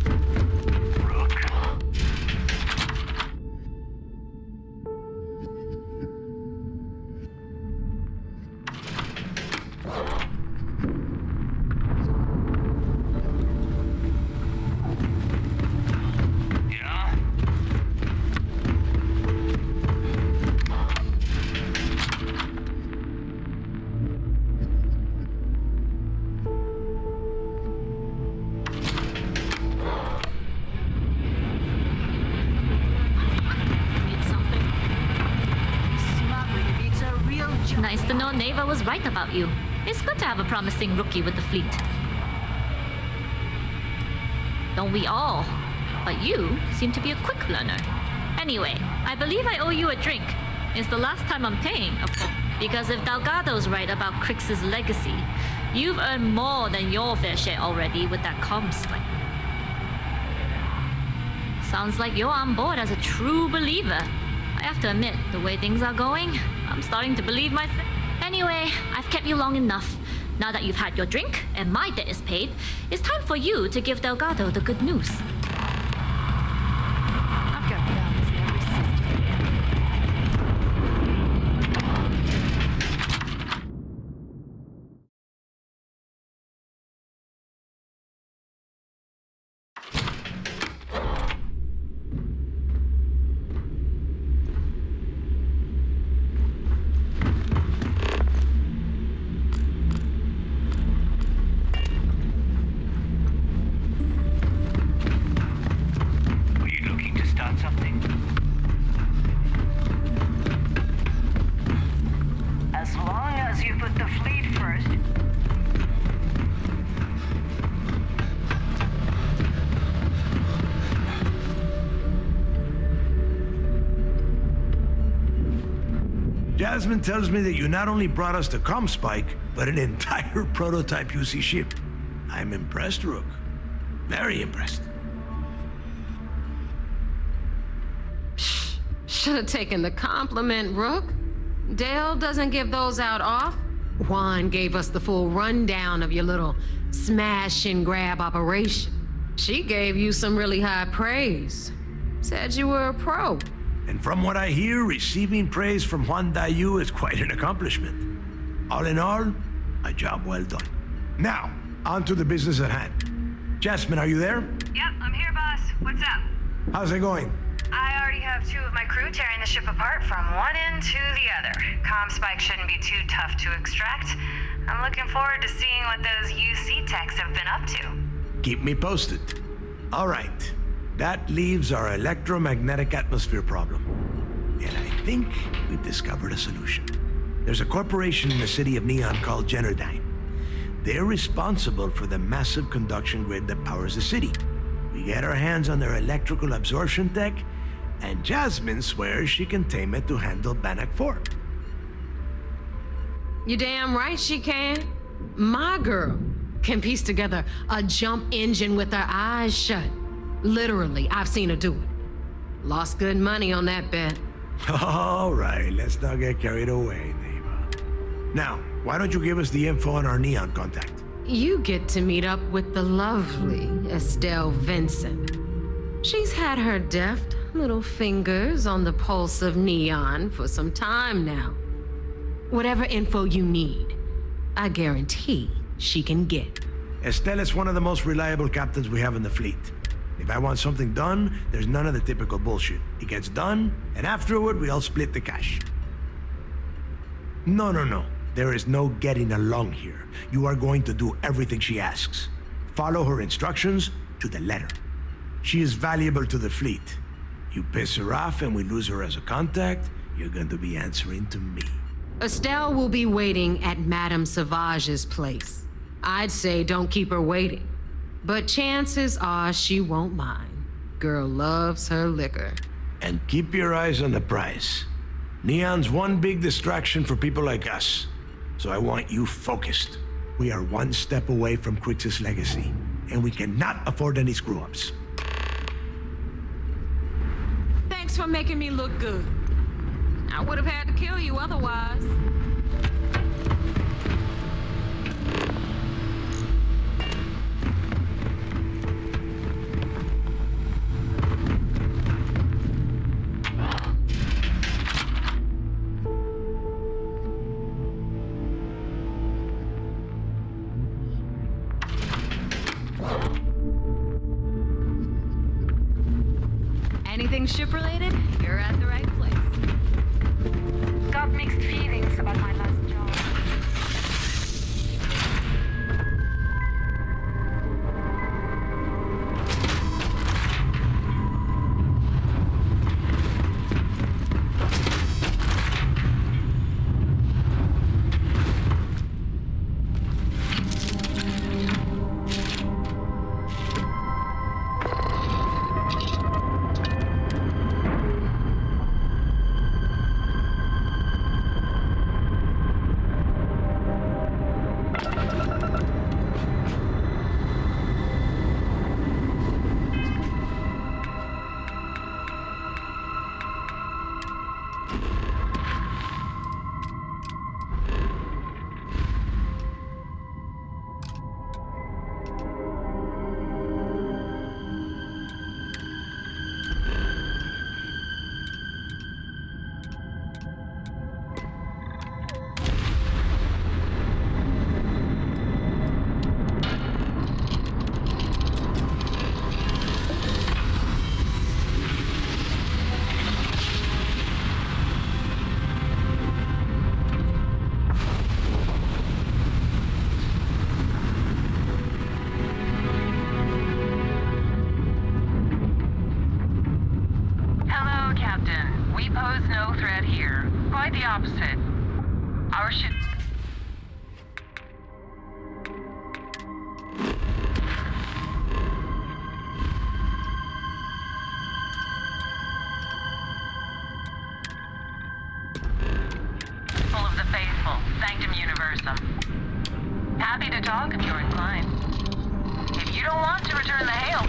know Neva was right about you. It's good to have a promising rookie with the fleet. Don't we all? But you seem to be a quick learner. Anyway, I believe I owe you a drink. It's the last time I'm paying, of course. Because if Delgado's right about Crix's legacy, you've earned more than your fair share already with that comm spike. Sounds like you're on board as a true believer. I have to admit, the way things are going, I'm starting to believe myself. Anyway, I've kept you long enough. Now that you've had your drink and my debt is paid, it's time for you to give Delgado the good news. I've got balance in every system. Were you looking to start something? As long as you put the fleet first. Jasmine tells me that you not only brought us the comm spike, but an entire prototype UC ship. I'm impressed, Rook. Very impressed. Should have taken the compliment, Rook. Dale doesn't give those out off. Juan gave us the full rundown of your little smash and grab operation. She gave you some really high praise. Said you were a pro. And from what I hear, receiving praise from Juan Dayu is quite an accomplishment. All in all, a job well done. Now, on to the business at hand. Jasmine, are you there? Yep, I'm here, boss. What's up? How's it going? I already have 2 of my crew tearing the ship apart from one end to the other. Comm spike shouldn't be too tough to extract. I'm looking forward to seeing what those UC techs have been up to. Keep me posted. All right. That leaves our electromagnetic atmosphere problem. And I think we've discovered a solution. There's a corporation in the city of Neon called Generdyne. They're responsible for the massive conduction grid that powers the city. We get our hands on their electrical absorption tech, and Jasmine swears she can tame it to handle Bannock 4. You damn right she can. My girl can piece together a jump engine with her eyes shut. Literally, I've seen her do it. Lost good money on that bet. All right, let's not get carried away, Neva. Now, why don't you give us the info on our Neon contact? You get to meet up with the lovely Estelle Vincent. She's had her deft little fingers on the pulse of Neon for some time now. Whatever info you need, I guarantee she can get. Estelle is one of the most reliable captains we have in the fleet. If I want something done, there's none of the typical bullshit. It gets done, and afterward, we all split the cash. No. There is no getting along here. You are going to do everything she asks. Follow her instructions to the letter. She is valuable to the fleet. You piss her off and we lose her as a contact, you're going to be answering to me. Estelle will be waiting at Madame Savage's place. I'd say don't keep her waiting. But chances are she won't mind. Girl loves her liquor. And keep your eyes on the prize. Neon's one big distraction for people like us. So I want you focused. We are one step away from Crix's legacy, and we cannot afford any screw-ups. Thanks for making me look good. I would have had to kill you otherwise. Anything ship-related, you're at the right place. Got mixed feelings about my last job. We pose no threat here. Quite the opposite. Our ship... full of the faithful, Sanctum Universum. Happy to talk if you're inclined. If you don't want to return the hail...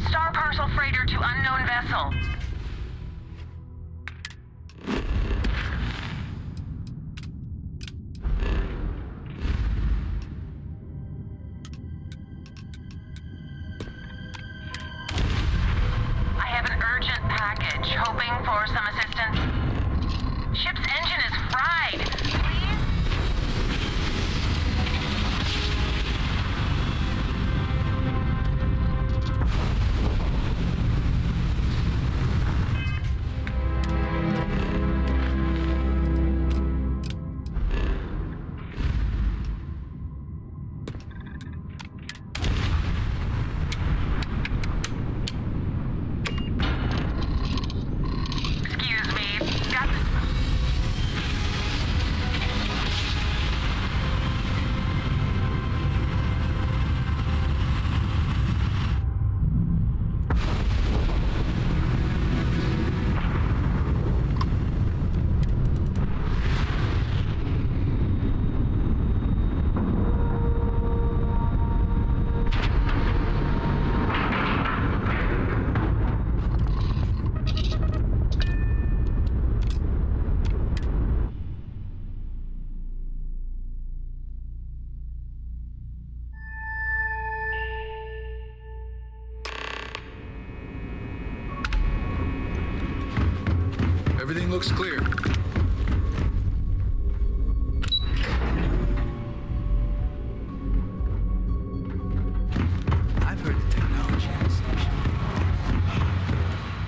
Star parcel freighter to unknown vessel. I have an urgent package, hoping for some assistance. Ship's engine is fried. Please? Excuse me. Got Everything looks clear. I've heard the technology in the station.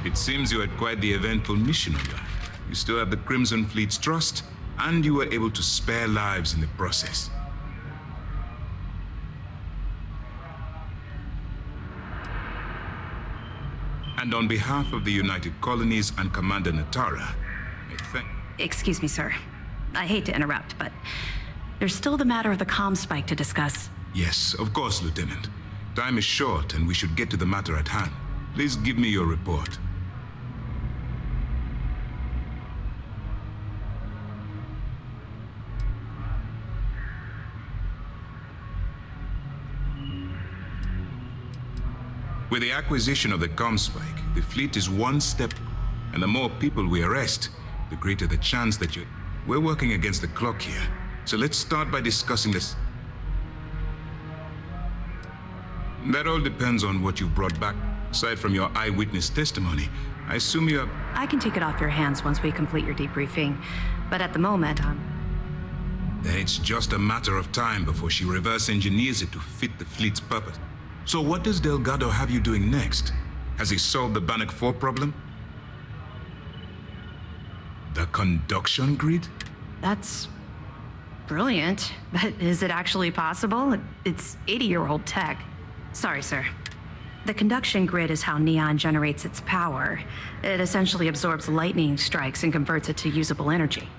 It seems you had quite the eventful mission, Ola. You still have the Crimson Fleet's trust, and you were able to spare lives in the process. And on behalf of the United Colonies and Commander Natara, I thank... Excuse me, sir. I hate to interrupt, but there's still the matter of the comm spike to discuss. Yes, of course, Lieutenant. Time is short, and we should get to the matter at hand. Please give me your report. With the acquisition of the comm spike, the fleet is one step, and the more people we arrest, the greater the chance that you... We're working against the clock here, so let's start by discussing this. That all depends on what you brought back. Aside from your eyewitness testimony, I assume you have... I can take it off your hands once we complete your debriefing, but at the moment, Then it's just a matter of time before she reverse engineers it to fit the fleet's purpose. So what does Delgado have you doing next? Has he solved the Bannock 4 problem? The conduction grid? That's brilliant. But is it actually possible? It's 80-year-old tech. Sorry, sir. The conduction grid is how Neon generates its power. It essentially absorbs lightning strikes and converts it to usable energy.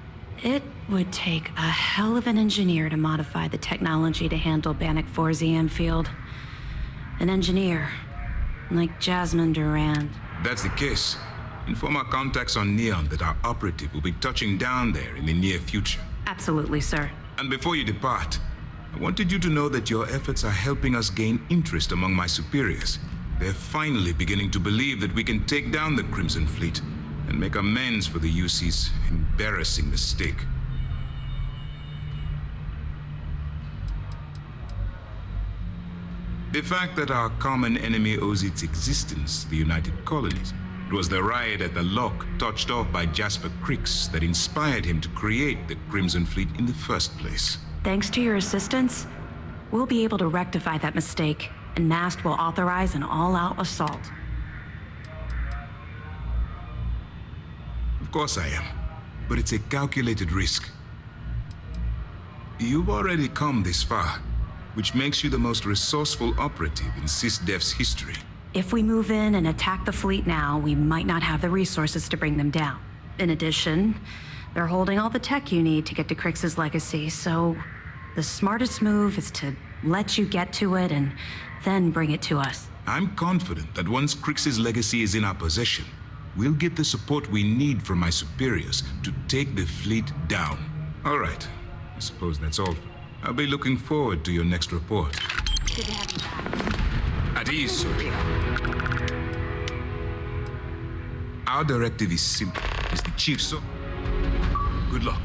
It would take a hell of an engineer to modify the technology to handle Bannock 4's EM field. An engineer, like Jasmine Durand. That's the case. Inform our contacts on Neon that our operative will be touching down there in the near future. Absolutely, sir. And before you depart, I wanted you to know that your efforts are helping us gain interest among my superiors. They're finally beginning to believe that we can take down the Crimson Fleet and make amends for the UC's embarrassing mistake. The fact that our common enemy owes its existence to the United Colonies. It was the riot at the lock, touched off by Jasper Cricks, that inspired him to create the Crimson Fleet in the first place. Thanks to your assistance, we'll be able to rectify that mistake, and NAST will authorize an all-out assault. Of course I am. But it's a calculated risk. You've already come this far, which makes you the most resourceful operative in SysDef's history. If we move in and attack the fleet now, we might not have the resources to bring them down. In addition, they're holding all the tech you need to get to Crix's legacy, so the smartest move is to let you get to it and then bring it to us. I'm confident that once Crix's legacy is in our possession, we'll get the support we need from my superiors to take the fleet down. All right, I suppose that's all. I'll be looking forward to your next report. Good to have you back. At ease, Sophia. Our directive is simple. It's the chief, so good luck.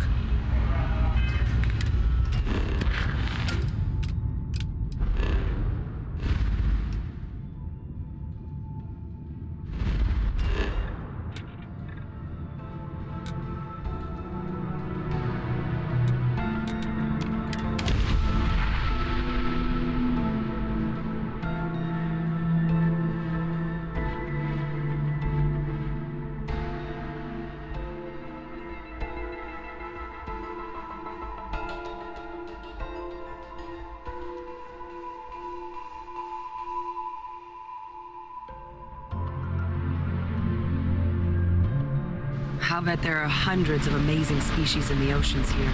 I'll bet there are hundreds of amazing species in the oceans here.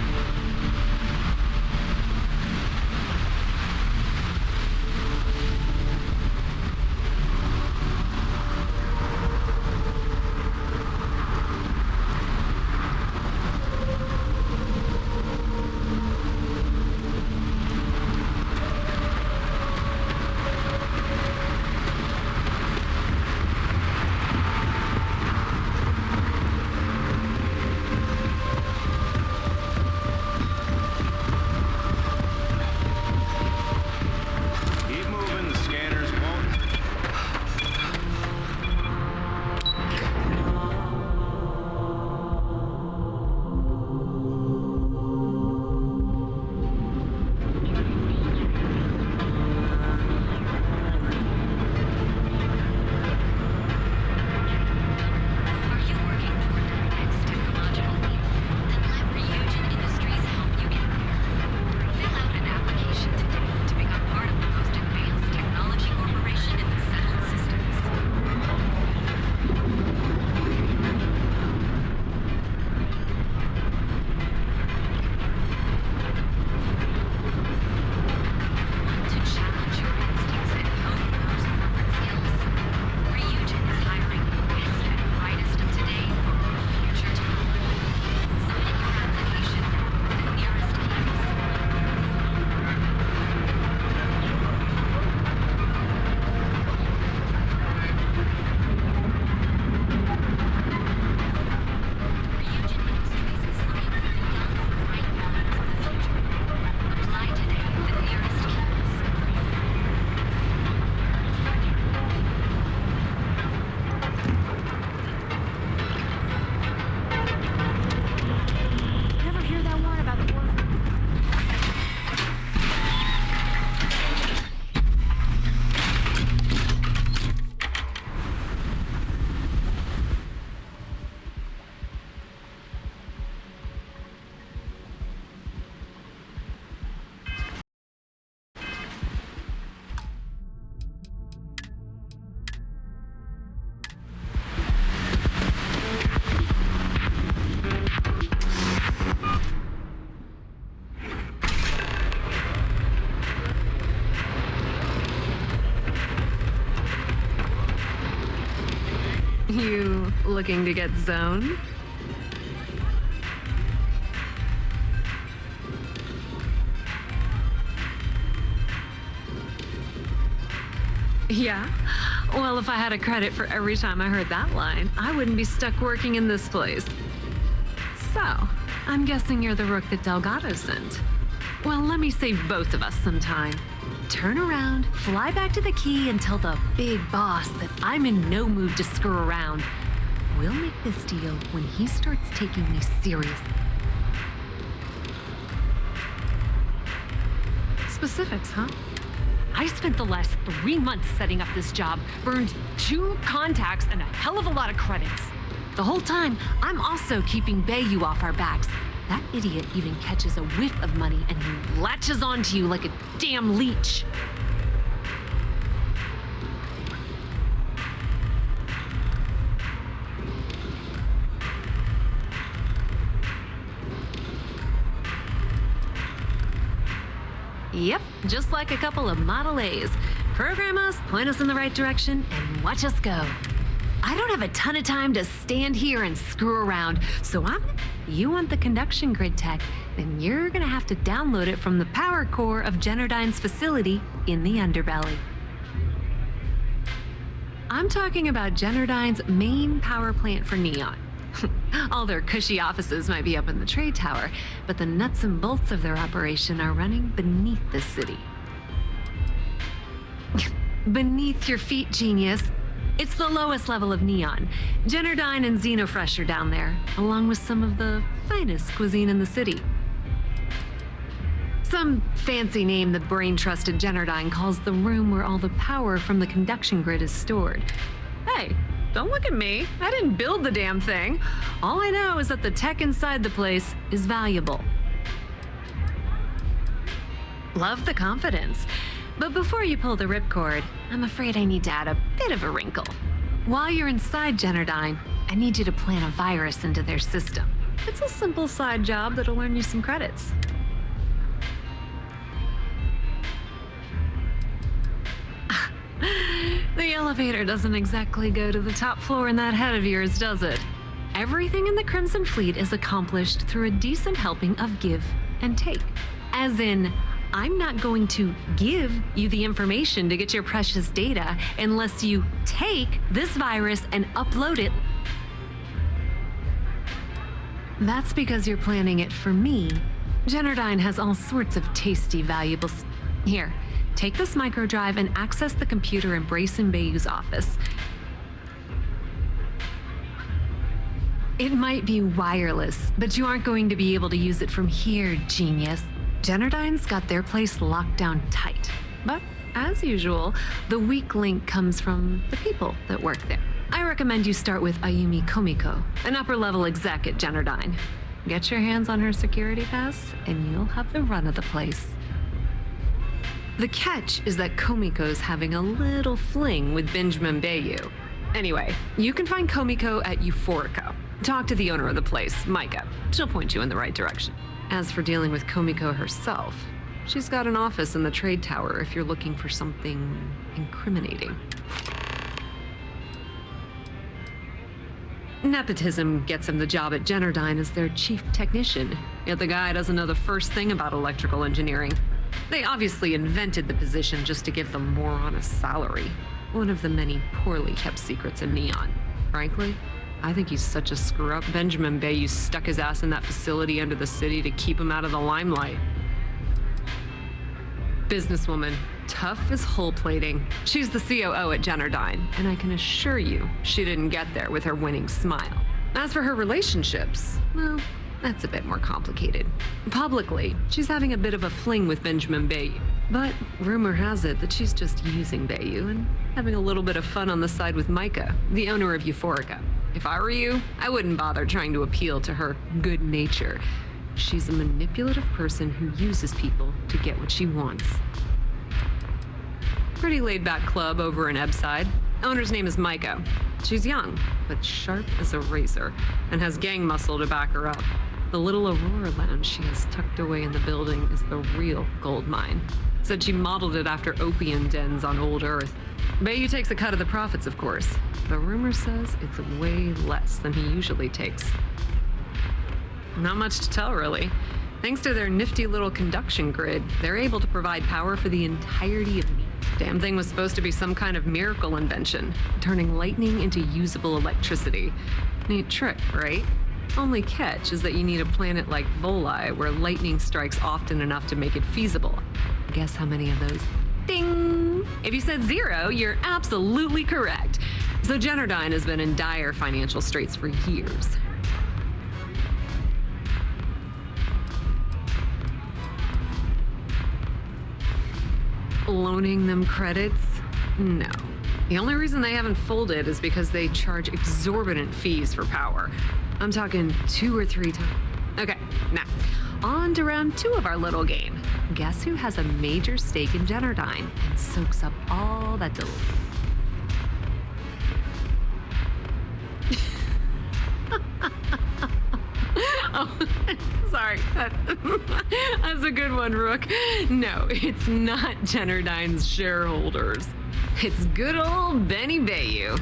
You looking to get zoned? Yeah? Well, if I had a credit for every time I heard that line, I wouldn't be stuck working in this place. So, I'm guessing you're the rook that Delgado sent. Well, let me save both of us some time. Turn around, fly back to the key, and tell the big boss that I'm in no mood to screw around. We'll make this deal when he starts taking me seriously. Specifics, huh? I spent the last 3 months setting up this job, burned 2 contacts and a hell of a lot of credits. The whole time, I'm also keeping Bayou off our backs. That idiot even catches a whiff of money and he latches onto you like a damn leech. Yep, just like a couple of Model A's. Program us, point us in the right direction, and watch us go. I don't have a ton of time to stand here and screw around, so you want the conduction grid tech, then you're gonna have to download it from the power core of Generdyne's facility in the underbelly. I'm talking about Generdyne's main power plant for Neon. All their cushy offices might be up in the trade tower, but the nuts and bolts of their operation are running beneath the city. Beneath your feet, genius. It's the lowest level of Neon. Generdyne and Xenofresh are down there, along with some of the finest cuisine in the city. Some fancy name the brain-trusted Generdyne calls the room where all the power from the conduction grid is stored. Hey, don't look at me. I didn't build the damn thing. All I know is that the tech inside the place is valuable. Love the confidence. But before you pull the ripcord, I'm afraid I need to add a bit of a wrinkle. While you're inside Generdyne, I need you to plant a virus into their system. It's a simple side job that'll earn you some credits. The elevator doesn't exactly go to the top floor in that head of yours, does it? Everything in the Crimson Fleet is accomplished through a decent helping of give and take. As in, I'm not going to give you the information to get your precious data unless you take this virus and upload it. That's because you're planning it for me. Generdyne has all sorts of tasty valuables. Here, take this microdrive and access the computer in Brayson Bayou's office. It might be wireless, but you aren't going to be able to use it from here, genius. Generdyne's got their place locked down tight. But, as usual, the weak link comes from the people that work there. I recommend you start with Ayumi Komiko, an upper-level exec at Generdyne. Get your hands on her security pass, and you'll have the run of the place. The catch is that Komiko's having a little fling with Benjamin Bayou. Anyway, you can find Komiko at Euphorica. Talk to the owner of the place, Micah. She'll point you in the right direction. As for dealing with Komiko herself, she's got an office in the trade tower if you're looking for something incriminating. Nepotism gets him the job at Generdyne as their chief technician, yet the guy doesn't know the first thing about electrical engineering. They obviously invented the position just to give them more on a salary. One of the many poorly kept secrets in Neon. Frankly, I think he's such a screw-up. Benjamin Bayou stuck his ass in that facility under the city to keep him out of the limelight. Businesswoman, tough as hull plating. She's the COO at Generdyne, and I can assure you she didn't get there with her winning smile. As for her relationships, well, that's a bit more complicated. Publicly, she's having a bit of a fling with Benjamin Bayou. But rumor has it that she's just using Bayou and having a little bit of fun on the side with Micah, the owner of Euphorica. If I were you, I wouldn't bother trying to appeal to her good nature. She's a manipulative person who uses people to get what she wants. Pretty laid-back club over in Ebbside. Owner's name is Micah. She's young, but sharp as a razor, and has gang muscle to back her up. The little Aurora lounge she has tucked away in the building is the real gold mine. Said she modeled it after opium dens on old Earth. Bayou takes a cut of the profits, of course. The rumor says it's way less than he usually takes. Not much to tell, really. Thanks to their nifty little conduction grid, they're able to provide power for the entirety of Neon. Damn thing was supposed to be some kind of miracle invention, turning lightning into usable electricity. Neat trick, right? Only catch is that you need a planet like Voli, where lightning strikes often enough to make it feasible. Guess how many of those? Ding! If you said 0, you're absolutely correct. So Generdyne has been in dire financial straits for years. Loaning them credits? No. The only reason they haven't folded is because they charge exorbitant fees for power. I'm talking 2 or 3 times. Okay, now, on to round 2 of our little game. Guess who has a major stake in Generdyne and soaks up all that delivery? Oh, sorry. That's a good one, Rook. No, it's not Generdyne's shareholders. It's good old Benny Bayou.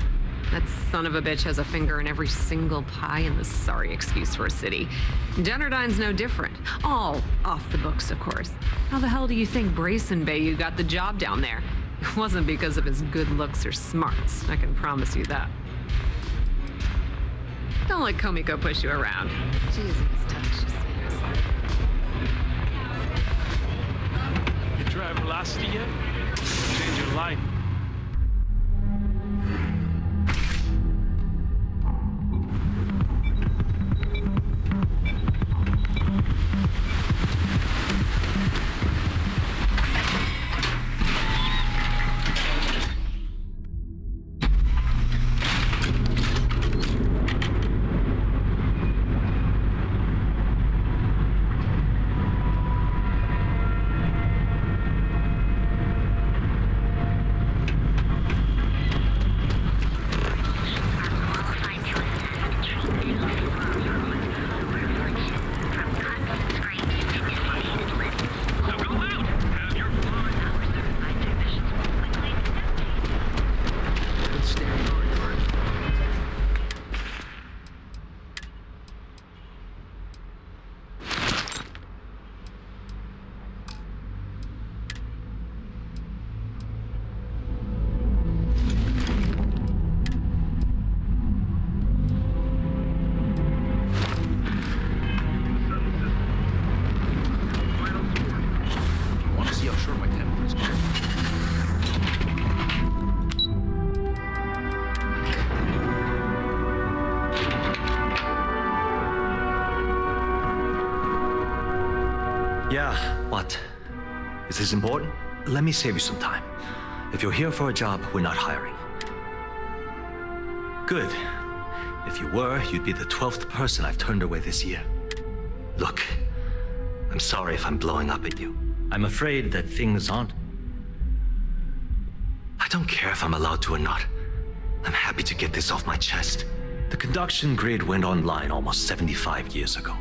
That son of a bitch has a finger in every single pie in this sorry excuse for a city. Generdyne's no different. All off the books, of course. How the hell do you think Brayson Bayou got the job down there? It wasn't because of his good looks or smarts, I can promise you that. Don't let Komiko push you around. She's touch, seriously. You drive velocity yet? Change your life. Yeah, what? Is this important? Let me save you some time. If you're here for a job, we're not hiring. Good. If you were, you'd be the 12th person I've turned away this year. Look, I'm sorry if I'm blowing up at you. I'm afraid that things aren't. I don't care if I'm allowed to or not. I'm happy to get this off my chest. The conduction grid went online almost 75 years ago.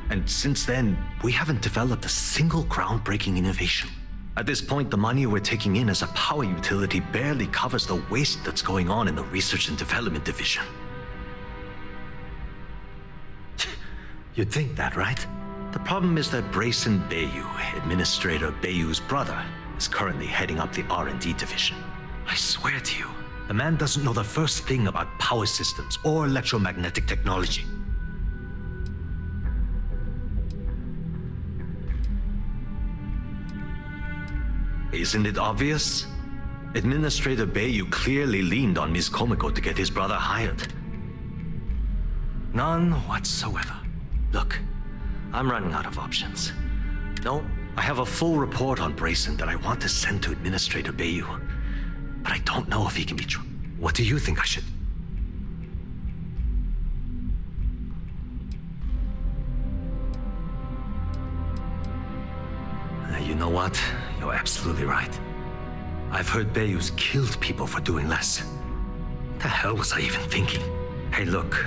And since then, we haven't developed a single groundbreaking innovation. At this point, the money we're taking in as a power utility barely covers the waste that's going on in the research and development division. You'd think that, right? The problem is that Brayson Bayou, Administrator Bayou's brother, is currently heading up the R&D division. I swear to you, the man doesn't know the first thing about power systems or electromagnetic technology. Isn't it obvious? Administrator Bayou clearly leaned on Ms. Komiko to get his brother hired. None whatsoever. Look, I'm running out of options. No, I have a full report on Brayson that I want to send to Administrator Bayou. But I don't know if he can be true. What do you think I should? You know what? You're absolutely right. I've heard Bayou's killed people for doing less. The hell was I even thinking? Hey, look,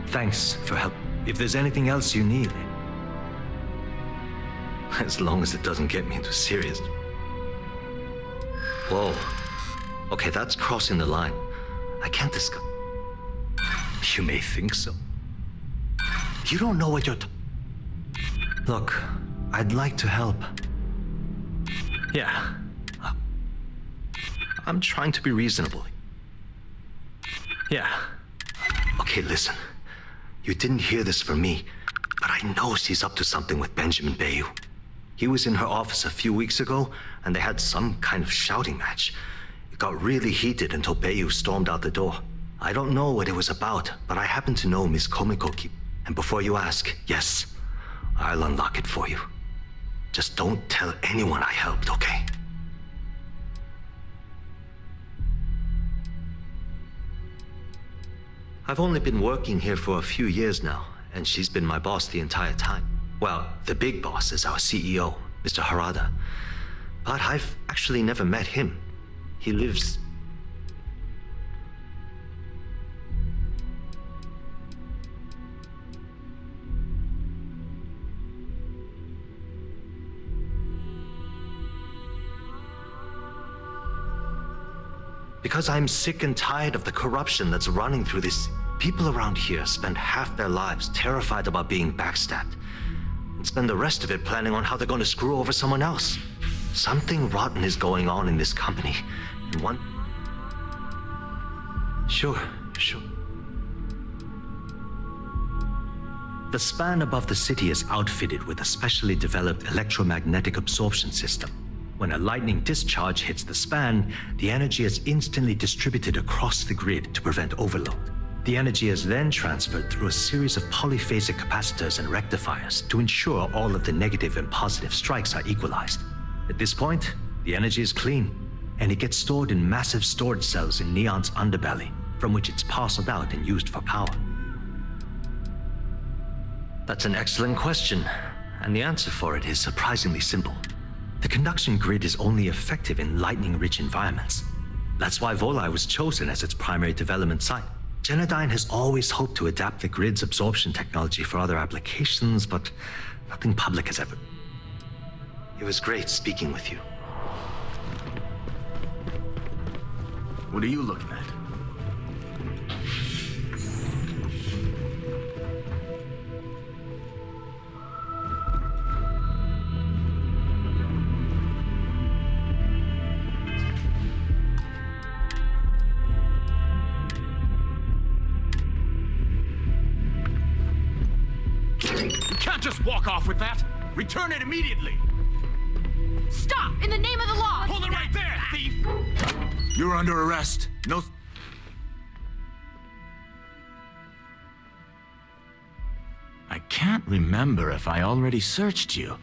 thanks for help. If there's anything else you need, as long as it doesn't get me into serious. Whoa. Okay, that's crossing the line. I can't discuss. You may think so. You don't know what you're Look, I'd like to help. Yeah. I'm trying to be reasonable. Yeah. Okay, listen. You didn't hear this from me, but I know she's up to something with Benjamin Bayou. He was in her office a few weeks ago, and they had some kind of shouting match. It got really heated until Bayou stormed out the door. I don't know what it was about, but I happen to know Miss Komiko. And before you ask, yes, I'll unlock it for you. Just don't tell anyone I helped, okay? I've only been working here for a few years now, and she's been my boss the entire time. Well, the big boss is our CEO, Mr. Harada. But I've actually never met him. He lives... Because I'm sick and tired of the corruption that's running through this. People around here spend half their lives terrified about being backstabbed, and spend the rest of it planning on how they're going to screw over someone else. Something rotten is going on in this company, and one... Sure. The span above the city is outfitted with a specially developed electromagnetic absorption system. When a lightning discharge hits the span, the energy is instantly distributed across the grid to prevent overload. The energy is then transferred through a series of polyphasic capacitors and rectifiers to ensure all of the negative and positive strikes are equalized. At this point, the energy is clean, and it gets stored in massive storage cells in Neon's underbelly, from which it's parceled out and used for power. That's an excellent question, and the answer for it is surprisingly simple. The conduction grid is only effective in lightning-rich environments. That's why Volai was chosen as its primary development site. Genodyne has always hoped to adapt the grid's absorption technology for other applications, but nothing public has ever... It was great speaking with you. What are you looking at? Just walk off with that. Return it immediately. Stop! In the name of the law! Hold it right there, thief! You're under arrest. No... I can't remember if I already searched you.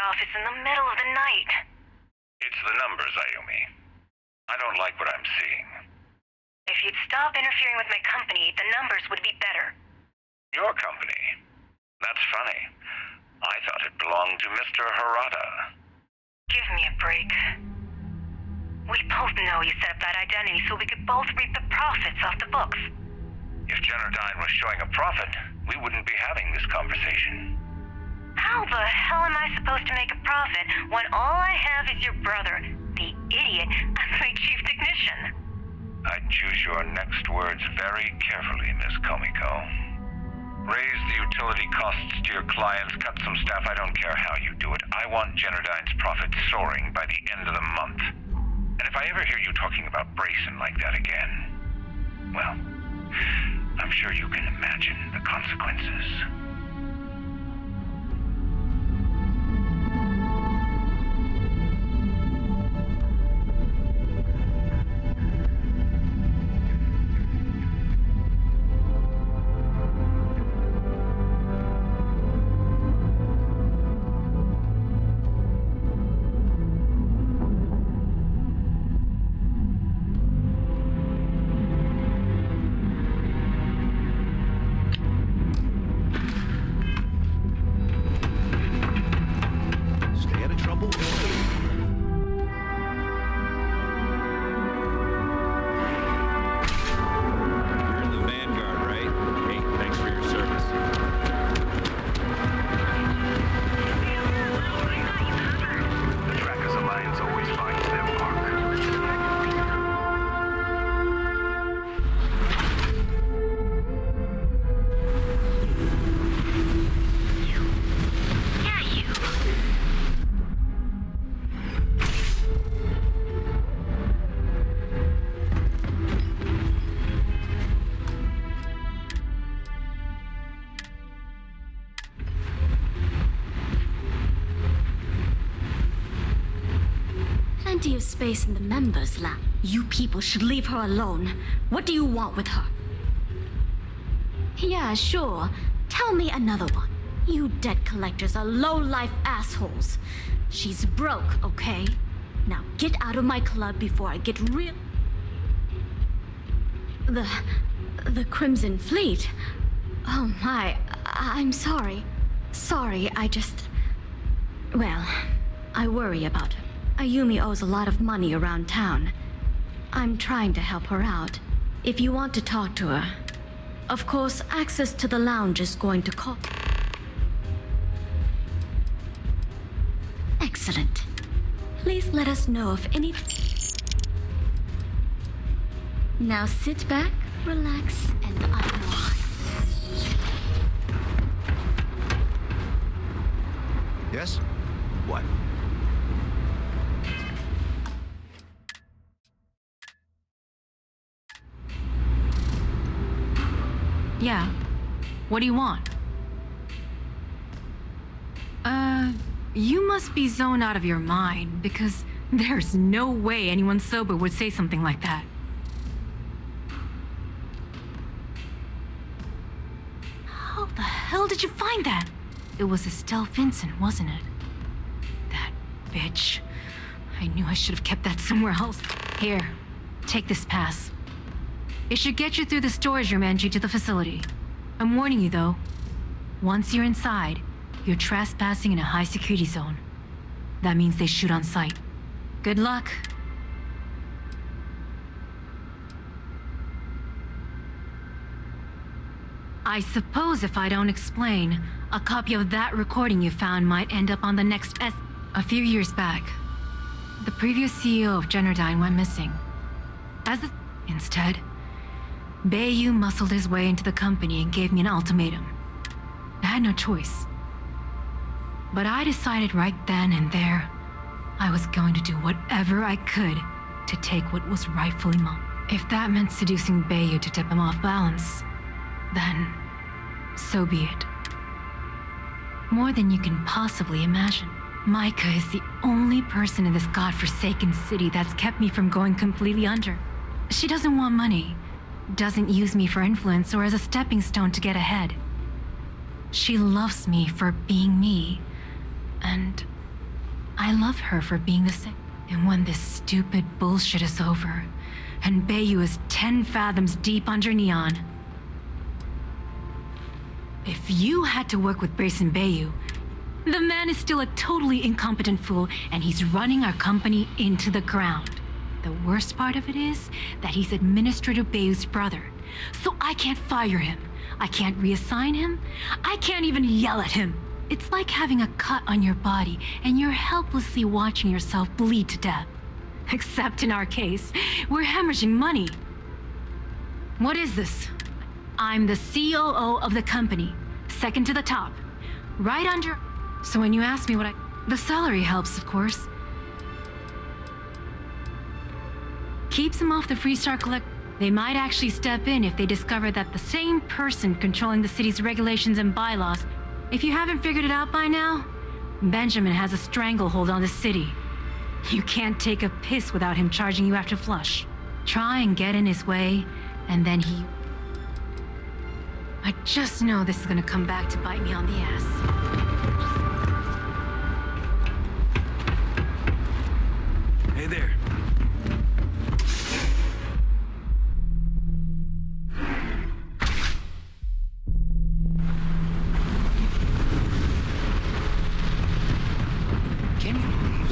Office in the middle of the night. It's the numbers, Ayumi. I don't like what I'm seeing. If you'd stop interfering with my company, the numbers would be better. Your company? That's funny. I thought it belonged to Mr. Harada. Give me a break. We both know you set up that identity so we could both reap the profits off the books. If Genodyne was showing a profit, we wouldn't be having this conversation. How the hell am I supposed to make a profit when all I have is your brother, the idiot, as my chief technician? I'd choose your next words very carefully, Miss Komiko. Raise the utility costs to your clients, cut some staff, I don't care how you do it. I want Genodyne's profit soaring by the end of the month. And if I ever hear you talking about Brayson like that again, well, I'm sure you can imagine the consequences. of space in the members' lab. You people should leave her alone. What do you want with her? Yeah, sure. Tell me another one. You debt collectors are low-life assholes. She's broke, okay? Now get out of my club before I get real... The Crimson Fleet? Oh my, I'm sorry. Sorry, I just... Well, I worry about her. Ayumi owes a lot of money around town. I'm trying to help her out. If you want to talk to her, of course, access to the lounge is going to cost. Excellent. Please let us know if any... Now sit back, relax, and unwind. Yes? What? Yeah. What do you want? You must be zoned out of your mind, because there's no way anyone sober would say something like that. How the hell did you find that? It was Estelle Vincent, wasn't it? That bitch. I knew I should have kept that somewhere else. Here, take this pass. It should get you through the storage room entry to the facility. I'm warning you, though. Once you're inside, you're trespassing in a high-security zone. That means they shoot on sight. Good luck. I suppose if I don't explain, a copy of that recording you found might end up on the next A few years back, the previous CEO of Generdyne went missing. Instead, Bayou muscled his way into the company and gave me an ultimatum. I had no choice. But I decided right then and there, I was going to do whatever I could to take what was rightfully mine. If that meant seducing Bayou to tip him off balance, then so be it. More than you can possibly imagine. Micah is the only person in this godforsaken city that's kept me from going completely under. She doesn't want money, doesn't use me for influence or as a stepping stone to get ahead. She loves me for being me, and I love her for being the same. And when this stupid bullshit is over, and Bayou is 10 fathoms deep under Neon, if you had to work with Grayson Bayou, the man is still a totally incompetent fool, and he's running our company into the ground. The worst part of it is that he's Administrator Bayou's brother, so I can't fire him. I can't reassign him. I can't even yell at him. It's like having a cut on your body, and you're helplessly watching yourself bleed to death. Except in our case, we're hemorrhaging money. What is this? I'm the COO of the company, second to the top, right under... So when you ask me what the salary helps, of course. Keeps them off the Freestar Collect. They might actually step in if they discover that the same person controlling the city's regulations and bylaws. If you haven't figured it out by now, Benjamin has a stranglehold on the city. You can't take a piss without him charging you after flush. Try and get in his way, and then he... I just know this is gonna come back to bite me on the ass. Hey there. Can you believe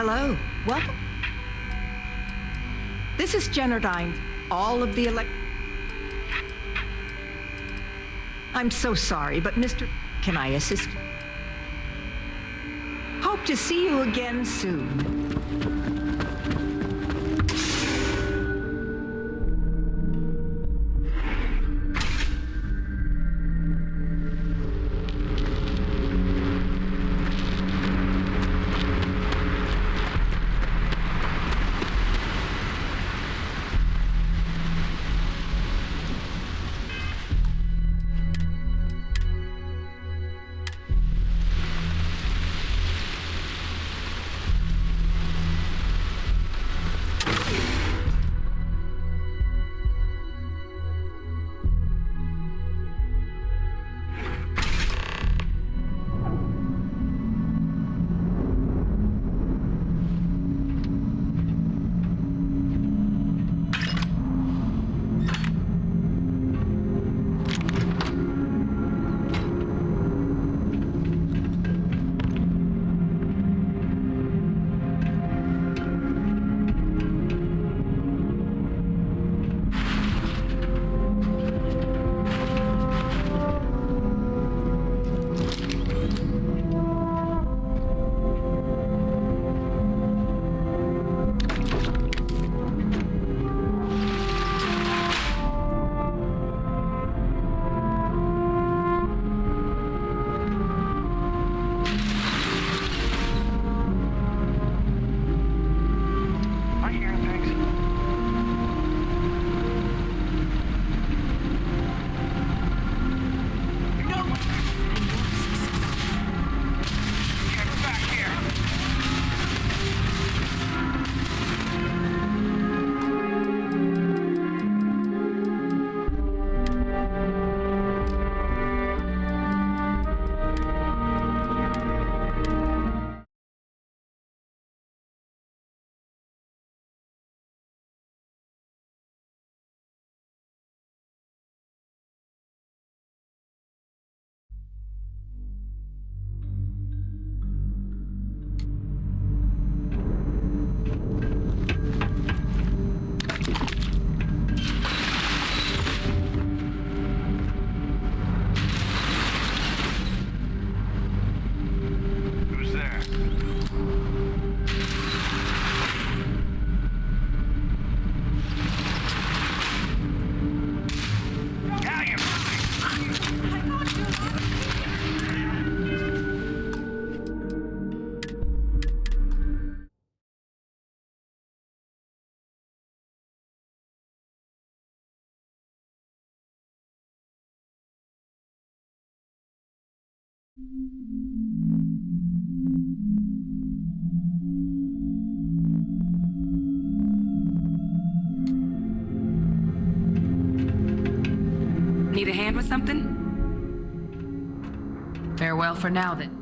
Hello, welcome. This is Generdyne. All of the I'm so sorry, but Mr. Can I assist you? Hope to see you again soon. Need a hand with something? Farewell for now, then.